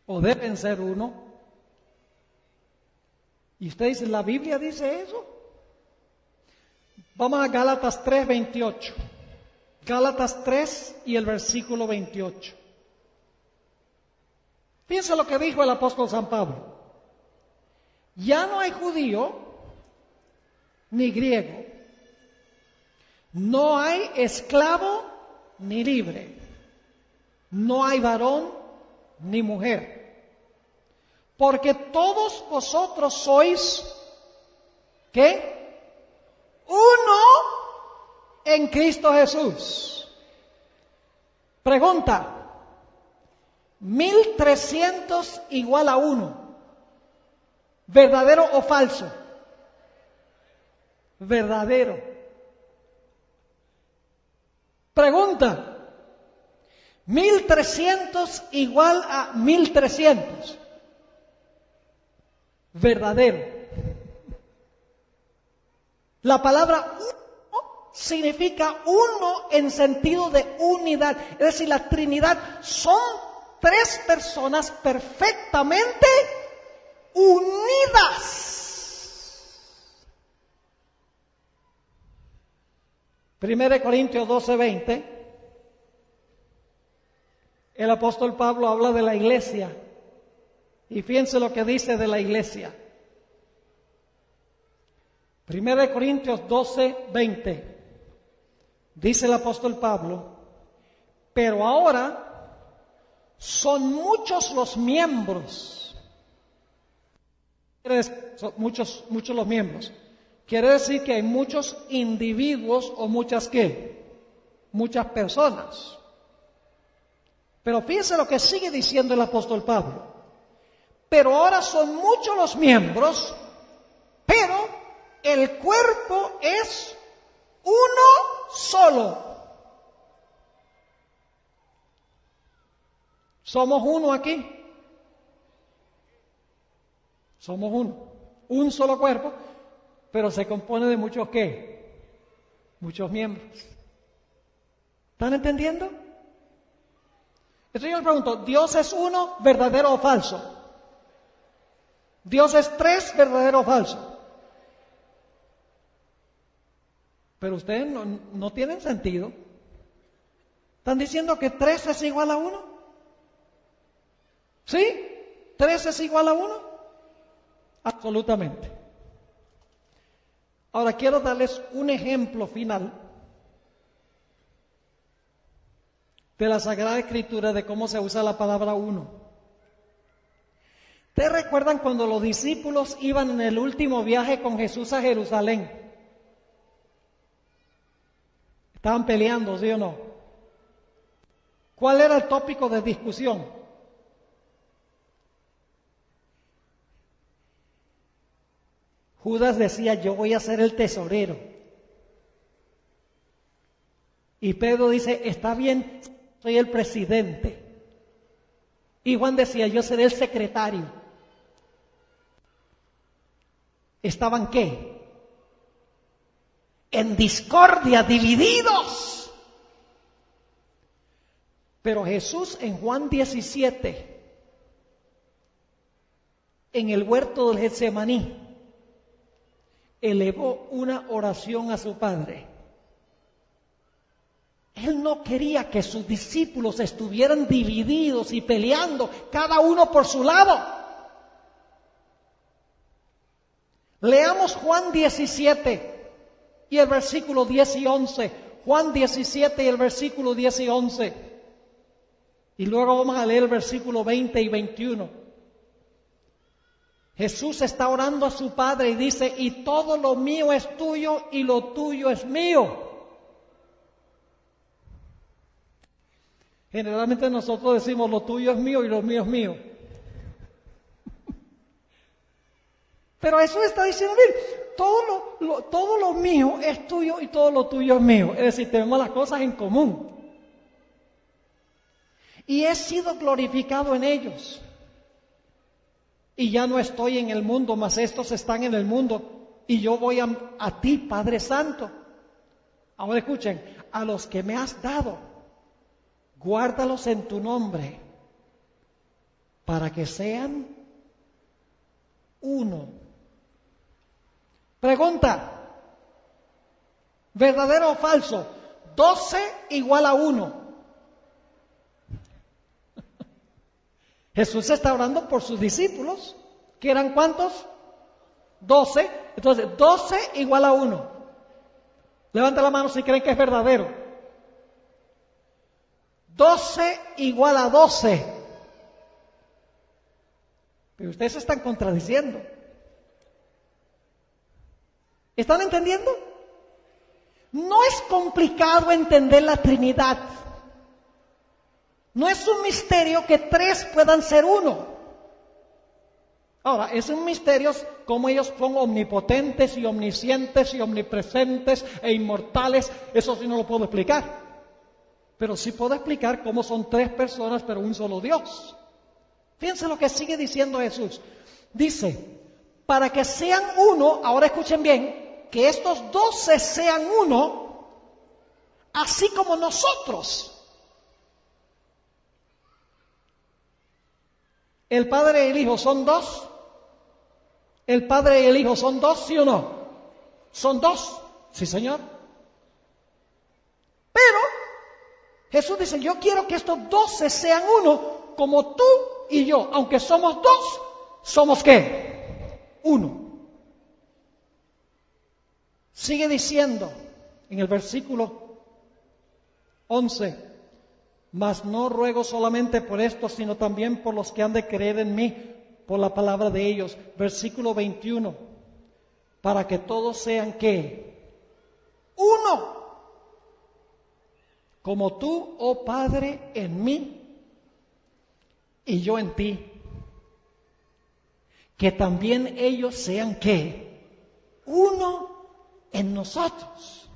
O deben ser uno. Y usted dice, ¿la Biblia dice eso? Vamos a Gálatas 3:28. Gálatas 3 y el versículo 28. Fíjense lo que dijo el apóstol San Pablo. Ya no hay judío ni griego. No hay esclavo ni libre. No hay varón ni mujer. Porque todos vosotros sois, ¿qué? Uno en Cristo Jesús. Pregunta, 1.300 igual a 1. ¿Verdadero o falso? Verdadero. Pregunta, 1.300 igual a 1.300. Verdadero. La palabra uno significa uno en sentido de unidad. Es decir, la Trinidad son tres personas perfectamente unidas. 1 Corintios 12:20, el apóstol Pablo habla de la iglesia. Y fíjense lo que dice de la iglesia. 1 Corintios 12:20, dice el apóstol Pablo, pero ahora son muchos los miembros. Son muchos los miembros. Quiere decir que hay muchos individuos o muchas ¿qué? Muchas personas. Pero fíjense lo que sigue diciendo el apóstol Pablo. Pero ahora son muchos los miembros, pero el cuerpo es uno solo. ¿Somos uno aquí? Somos uno. Un solo cuerpo, pero se compone de muchos ¿qué? Muchos miembros. ¿Están entendiendo? Entonces yo me pregunto, ¿Dios es uno, verdadero o falso? ¿Dios es tres, verdadero o falso? Pero ustedes no tienen sentido. ¿Están diciendo que 3 es igual a 1? ¿Sí? ¿3 es igual a 1? Absolutamente. Ahora quiero darles un ejemplo final de la Sagrada Escritura de cómo se usa la palabra uno. ¿Ustedes recuerdan cuando los discípulos iban en el último viaje con Jesús a Jerusalén? Estaban peleando, ¿sí o no? ¿Cuál era el tópico de discusión? Judas decía, yo voy a ser el tesorero. Y Pedro dice, está bien, soy el presidente. Y Juan decía, yo seré el secretario. ¿Estaban qué? En discordia, divididos. Pero Jesús en Juan 17 en el huerto del Getsemaní, elevó una oración a su Padre. Él no quería que sus discípulos estuvieran divididos y peleando, cada uno por su lado. Leamos Juan 17 y el versículo 10 y 11. Juan 17 y el versículo 10 y 11. Y luego vamos a leer el versículo 20 y 21. Jesús está orando a su Padre y dice, y todo lo mío es tuyo y lo tuyo es mío. Generalmente nosotros decimos, lo tuyo es mío y lo mío es mío. Pero Jesús está diciendo, mire, todo lo mío es tuyo y todo lo tuyo es mío. Es decir, tenemos las cosas en común. Y he sido glorificado en ellos. Y ya no estoy en el mundo, mas estos están en el mundo. Y yo voy a ti, Padre Santo. Ahora escuchen, a los que me has dado, guárdalos en tu nombre, para que sean uno. Pregunta, ¿verdadero o falso? 12 igual a 1. Jesús está orando por sus discípulos, que eran ¿cuántos? 12. Entonces, 12 igual a 1. Levanta la mano si creen que es verdadero. 12 igual a 12. Pero ustedes se están contradiciendo. ¿Están entendiendo? No es complicado entender la Trinidad. No es un misterio que 3 puedan ser 1. Ahora, es un misterio como ellos son omnipotentes y omniscientes y omnipresentes e inmortales. Eso sí no lo puedo explicar. Pero sí puedo explicar cómo son 3 personas pero un solo Dios. Fíjense lo que sigue diciendo Jesús. Dice, para que sean uno, ahora escuchen bien, que estos 12 sean uno, así como nosotros. ¿El Padre y el Hijo son 2? ¿El Padre y el Hijo son 2, sí o no? ¿Son 2? Sí, Señor. Pero Jesús dice, yo quiero que estos 12 sean uno, como tú y yo. Aunque somos 2, ¿somos qué? 1. Sigue diciendo en el versículo 11, mas no ruego solamente por esto, sino también por los que han de creer en mí, por la palabra de ellos. Versículo 21, para que todos sean ¿qué? Uno, como tú, oh Padre, en mí y yo en ti, que también ellos sean ¿qué? Uno en nosotros,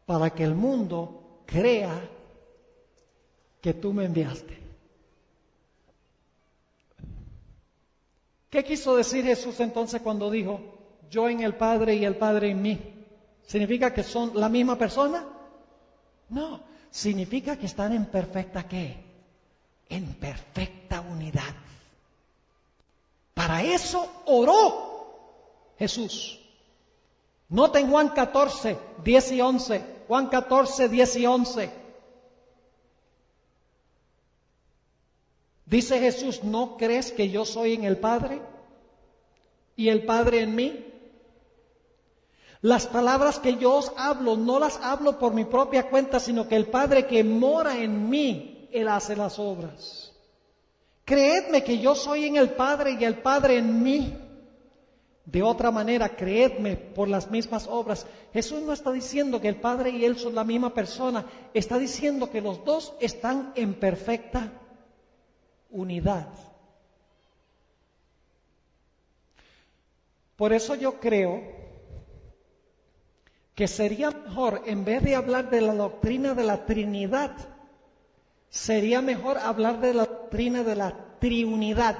para que el mundo crea que tú me enviaste. ¿Qué quiso decir Jesús entonces cuando dijo, yo en el Padre y el Padre en mí? ¿Significa que son la misma persona? No, significa que están en perfecta ¿qué? En perfecta unidad. Para eso oró Jesús. Noten Juan 14, 10 y 11. Juan 14, 10 y 11. Dice Jesús, ¿no crees que yo soy en el Padre y el Padre en mí? Las palabras que yo os hablo, no las hablo por mi propia cuenta, sino que el Padre que mora en mí, Él hace las obras. Creedme que yo soy en el Padre y el Padre en mí. De otra manera, creedme por las mismas obras. Jesús no está diciendo que el Padre y Él son la misma persona, está diciendo que los dos están en perfecta unidad. Por eso yo creo que sería mejor, en vez de hablar de la doctrina de la Trinidad, sería mejor hablar de la doctrina de la triunidad.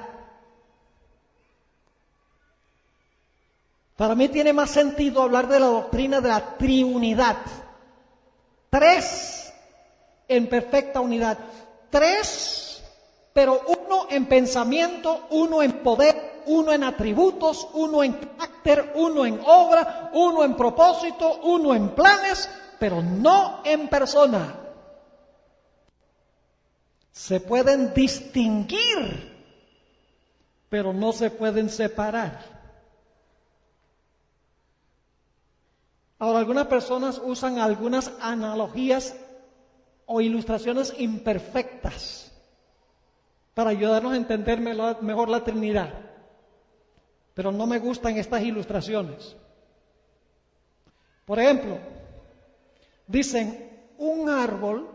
Para mí tiene más sentido hablar de la doctrina de la triunidad. 3 en perfecta unidad. 3 pero uno en pensamiento, uno en poder, uno en atributos, uno en carácter, uno en obra, uno en propósito, uno en planes, pero no en persona. Se pueden distinguir, pero no se pueden separar. Ahora, algunas personas usan algunas analogías o ilustraciones imperfectas para ayudarnos a entender mejor la Trinidad, pero no me gustan estas ilustraciones. Por ejemplo, dicen, un árbol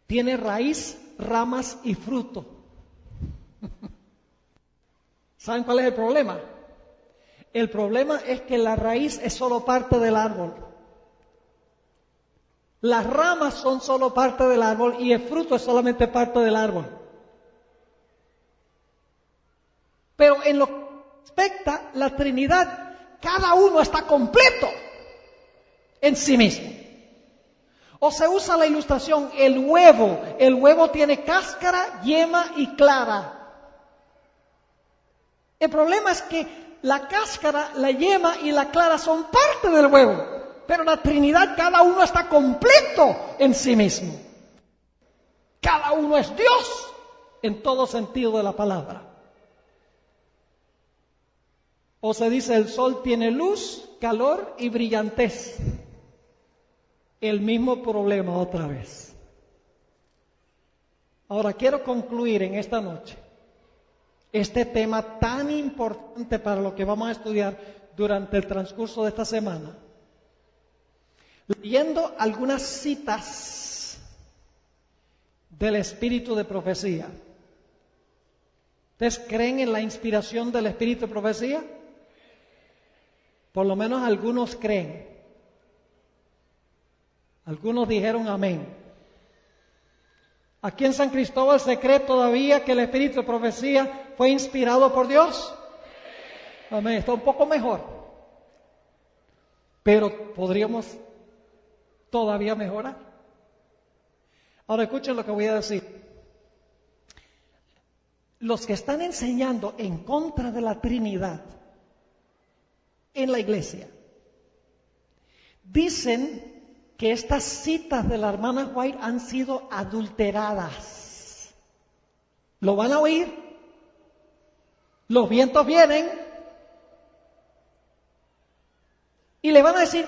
tiene raíz, ramas y fruto. ¿Saben cuál es el problema? El problema es que la raíz es solo parte del árbol. Las ramas son solo parte del árbol y el fruto es solamente parte del árbol. Pero en lo que respecta a la Trinidad, cada uno está completo en sí mismo. O se usa la ilustración, el huevo tiene cáscara, yema y clara. El problema es que la cáscara, la yema y la clara son parte del huevo, pero la Trinidad, cada uno está completo en sí mismo. Cada uno es Dios en todo sentido de la palabra. O se dice, el sol tiene luz, calor y brillantez. El mismo problema otra vez. Ahora quiero concluir en esta noche este tema tan importante para lo que vamos a estudiar durante el transcurso de esta semana, leyendo algunas citas del espíritu de profecía. ¿Ustedes creen en la inspiración del espíritu de profecía? Por lo menos algunos creen. Algunos dijeron amén. Aquí en San Cristóbal se cree todavía que el espíritu de profecía fue inspirado por Dios. Amén, está un poco mejor. Pero podríamos todavía mejorar. Ahora escuchen lo que voy a decir. Los que están enseñando en contra de la Trinidad en la iglesia dicen que estas citas de la hermana White han sido adulteradas. ¿Lo van a oír? Los vientos vienen y le van a decir,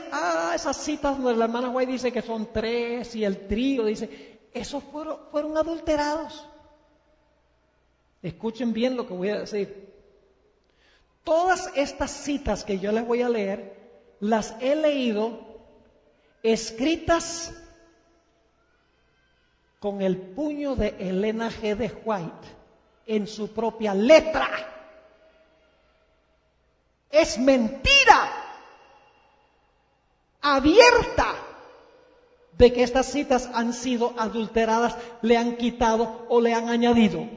esas citas donde la hermana White dice que son 3 y el trío dice, esos fueron adulterados. Escuchen bien lo que voy a decir. Todas estas citas que yo les voy a leer, las he leído escritas con el puño de Elena G. de White en su propia letra. Es mentira abierta de que estas citas han sido adulteradas, le han quitado o le han añadido.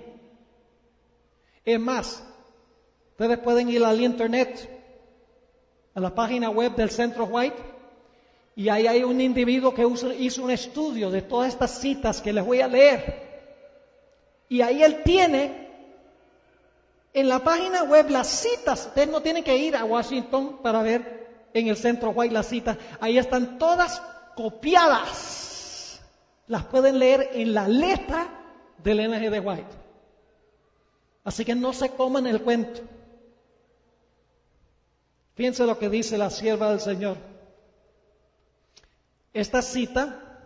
Es más, ustedes pueden ir al internet, a la página web del Centro White, y ahí hay un individuo que hizo un estudio de todas estas citas que les voy a leer. Y ahí él tiene en la página web las citas. Ustedes no tienen que ir a Washington para ver en el Centro White las citas. Ahí están todas copiadas. Las pueden leer en la letra del NG de White. Así que no se coman el cuento. Fíjense lo que dice la sierva del Señor. Esta cita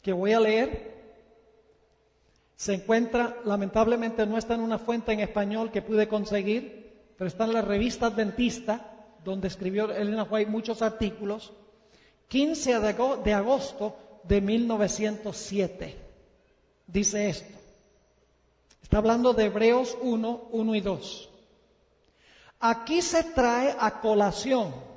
que voy a leer se encuentra, lamentablemente no está en una fuente en español que pude conseguir, pero está en la revista Adventista, donde escribió Elena White muchos artículos, 15 de agosto de 1907. Dice esto. Está hablando de Hebreos 1, 1 y 2. Aquí se trae a colación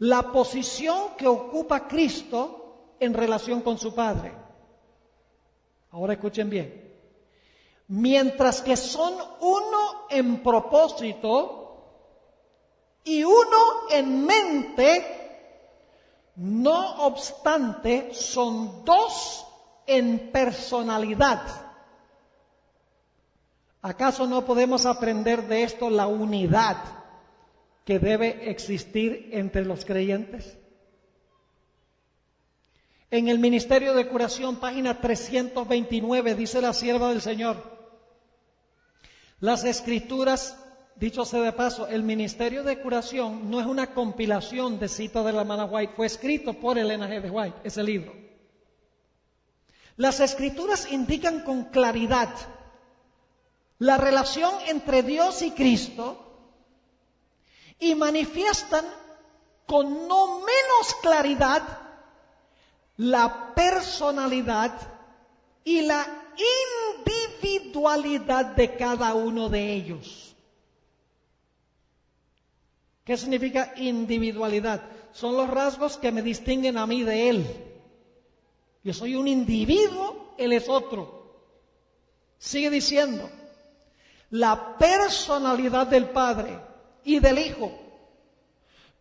la posición que ocupa Cristo en relación con su Padre. Ahora escuchen bien. Mientras que son uno en propósito y uno en mente, no obstante, son dos en personalidad. ¿Acaso no podemos aprender de esto la unidad que debe existir entre los creyentes? En el Ministerio de Curación, página 329, dice la sierva del Señor: las Escrituras, dicho sea de paso, el Ministerio de Curación no es una compilación de citas de la hermana White, fue escrito por Elena G. de White, ese libro. Las Escrituras indican con claridad la relación entre Dios y Cristo y manifiestan con no menos claridad la personalidad y la individualidad de cada uno de ellos. ¿Qué significa individualidad? Son los rasgos que me distinguen a mí de Él. Yo soy un individuo, Él es otro. Sigue diciendo, la personalidad del Padre y del Hijo,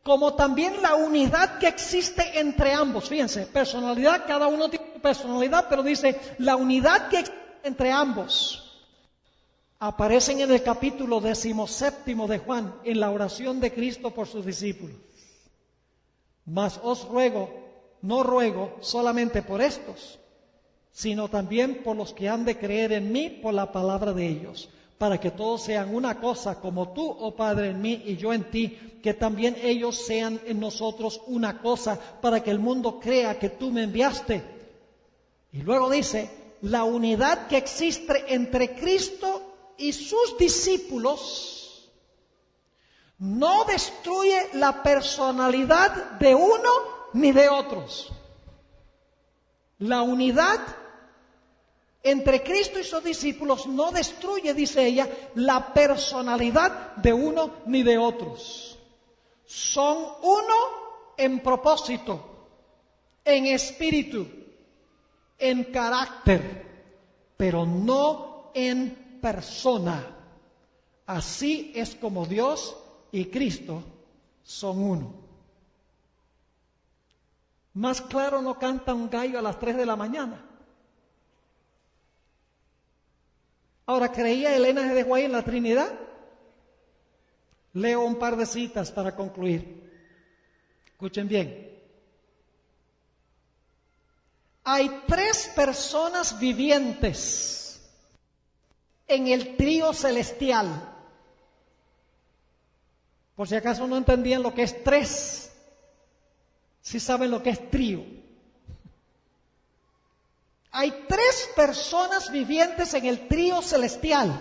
como también la unidad que existe entre ambos. Fíjense, personalidad, cada uno tiene personalidad, pero dice la unidad que existe entre ambos. Aparecen en el capítulo 17 de Juan, en la oración de Cristo por sus discípulos. Mas os ruego, no ruego solamente por estos, sino también por los que han de creer en mí por la palabra de ellos, para que todos sean una cosa, como tú, oh Padre, en mí y yo en ti, que también ellos sean en nosotros una cosa, para que el mundo crea que tú me enviaste. Y luego dice, la unidad que existe entre Cristo y sus discípulos no destruye la personalidad de uno ni de otros. La unidad entre Cristo y sus discípulos no destruye, dice ella, la personalidad de uno ni de otros. Son uno en propósito, en espíritu, en carácter, pero no en persona. Así es como Dios y Cristo son uno. Más claro no canta un gallo a las 3 de la mañana. Ahora, ¿creía Elena G. de White en la Trinidad? Leo un par de citas para concluir. Escuchen bien. Hay 3 personas vivientes en el trío celestial. Por si acaso no entendían lo que es 3, sí saben lo que es trío. Hay 3 personas vivientes en el trío celestial.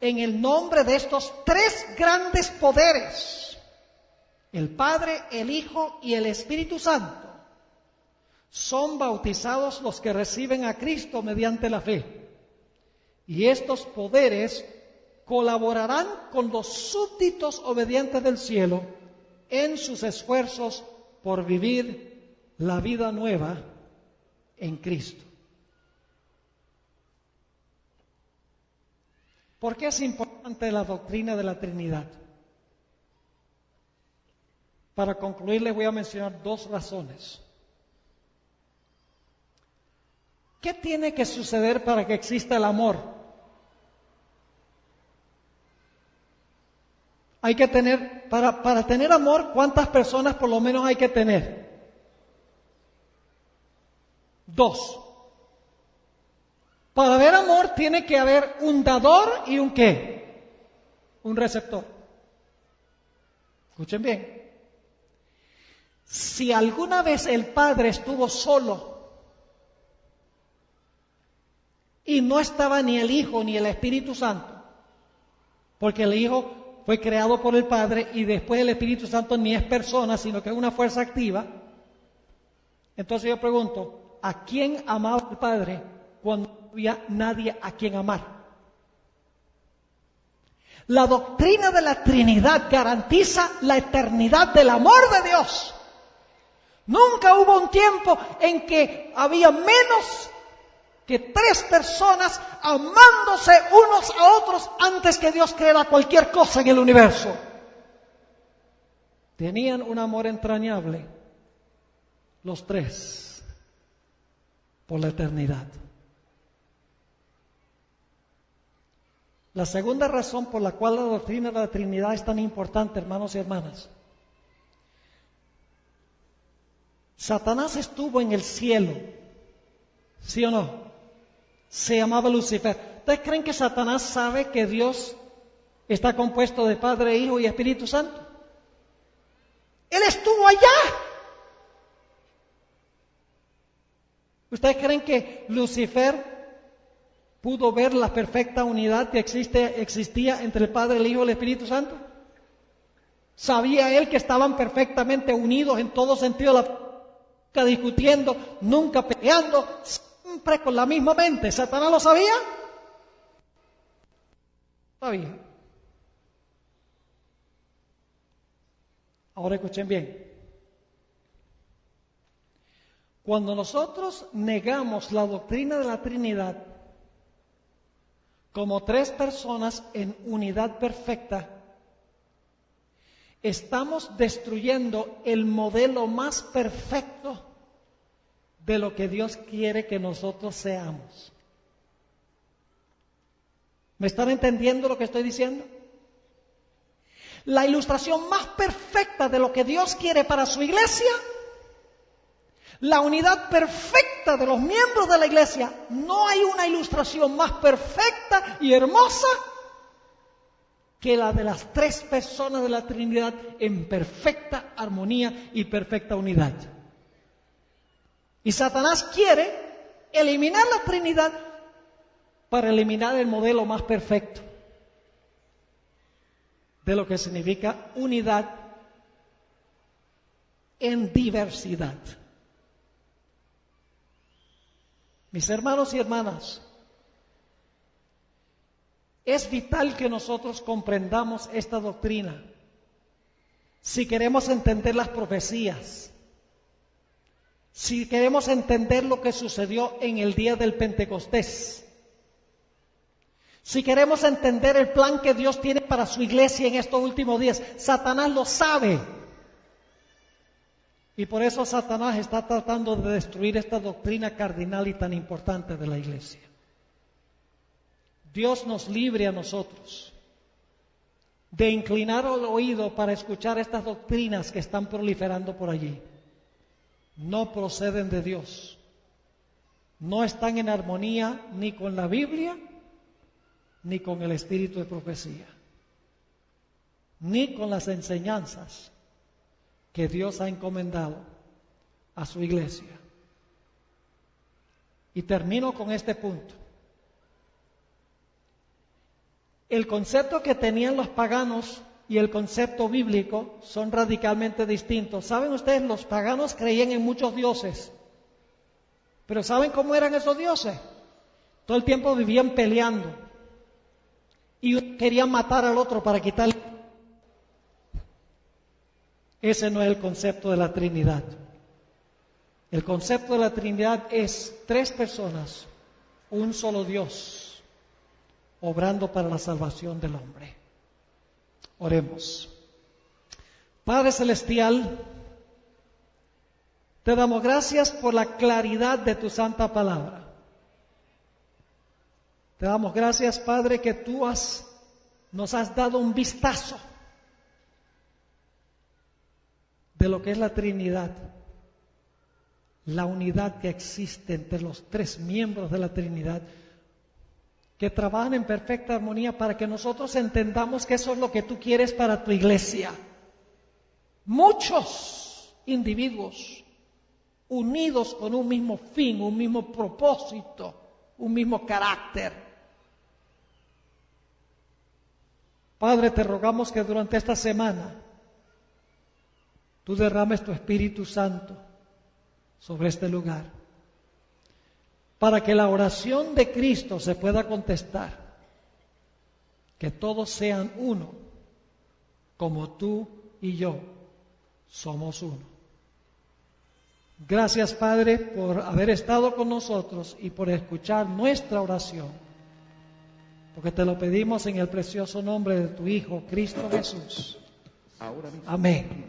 En el nombre de estos 3 grandes poderes, el Padre, el Hijo y el Espíritu Santo, son bautizados los que reciben a Cristo mediante la fe. Y estos poderes colaborarán con los súbditos obedientes del cielo en sus esfuerzos por vivir la vida nueva en Cristo. ¿Por qué es importante la doctrina de la Trinidad? Para concluir, les voy a mencionar 2 razones. ¿Qué tiene que suceder para que exista el amor? Hay que tener, para tener amor, ¿cuántas personas por lo menos hay que tener? 2. Para haber amor tiene que haber un dador y un ¿qué? Un receptor. Escuchen bien. Si alguna vez el Padre estuvo solo y no estaba ni el Hijo ni el Espíritu Santo, porque el Hijo fue creado por el Padre y después el Espíritu Santo ni es persona, sino que es una fuerza activa, entonces yo pregunto, ¿a quién amaba el Padre cuando no había nadie a quien amar? La doctrina de la Trinidad garantiza la eternidad del amor de Dios. Nunca hubo un tiempo en que había menos que 3 personas amándose unos a otros antes que Dios creara cualquier cosa en el universo. Tenían un amor entrañable, los 3. por la eternidad. La segunda razón por la cual la doctrina de la Trinidad es tan importante, hermanos y hermanas. Satanás estuvo en el cielo, ¿sí o no? Se llamaba Lucifer. ¿Ustedes creen que Satanás sabe que Dios está compuesto de Padre, Hijo y Espíritu Santo? Él estuvo allá. ¿Ustedes creen que Lucifer pudo ver la perfecta unidad que existía entre el Padre, el Hijo y el Espíritu Santo? ¿Sabía él que estaban perfectamente unidos en todo sentido, nunca discutiendo, nunca peleando, siempre con la misma mente? ¿Satanás lo sabía? Sabía. Ahora escuchen bien. Cuando nosotros negamos la doctrina de la Trinidad como tres personas en unidad perfecta, estamos destruyendo el modelo más perfecto de lo que Dios quiere que nosotros seamos. ¿Me están entendiendo lo que estoy diciendo? La ilustración más perfecta de lo que Dios quiere para su iglesia, la unidad perfecta de los miembros de la iglesia, no hay una ilustración más perfecta y hermosa que la de las tres personas de la Trinidad en perfecta armonía y perfecta unidad. Y Satanás quiere eliminar la Trinidad para eliminar el modelo más perfecto de lo que significa unidad en diversidad. Mis hermanos y hermanas, es vital que nosotros comprendamos esta doctrina si queremos entender las profecías, si queremos entender lo que sucedió en el día del Pentecostés, si queremos entender el plan que Dios tiene para su iglesia en estos últimos días. Satanás lo sabe. Y por eso Satanás está tratando de destruir esta doctrina cardinal y tan importante de la iglesia. Dios nos libre a nosotros de inclinar el oído para escuchar estas doctrinas que están proliferando por allí. No proceden de Dios. No están en armonía ni con la Biblia, ni con el espíritu de profecía, ni con las enseñanzas que Dios ha encomendado a su iglesia. Y termino con este punto. El concepto que tenían los paganos y el concepto bíblico son radicalmente distintos. ¿Saben ustedes? Los paganos creían en muchos dioses. Pero ¿saben cómo eran esos dioses? Todo el tiempo vivían peleando. Y querían matar al otro para quitarle. Ese no es el concepto de la Trinidad. El concepto de la Trinidad es tres personas, un solo Dios, obrando para la salvación del hombre. Oremos. Padre Celestial, te damos gracias por la claridad de tu santa palabra. Te damos gracias, Padre, que tú nos has dado un vistazo de lo que es la Trinidad, la unidad que existe entre los tres miembros de la Trinidad, que trabajan en perfecta armonía para que nosotros entendamos que eso es lo que tú quieres para tu iglesia. Muchos individuos unidos con un mismo fin, un mismo propósito, un mismo carácter. Padre, te rogamos que durante esta semana tú derrames tu Espíritu Santo sobre este lugar, para que la oración de Cristo se pueda contestar, que todos sean uno, como tú y yo somos uno. Gracias, Padre, por haber estado con nosotros y por escuchar nuestra oración, porque te lo pedimos en el precioso nombre de tu Hijo, Cristo Jesús. Amén.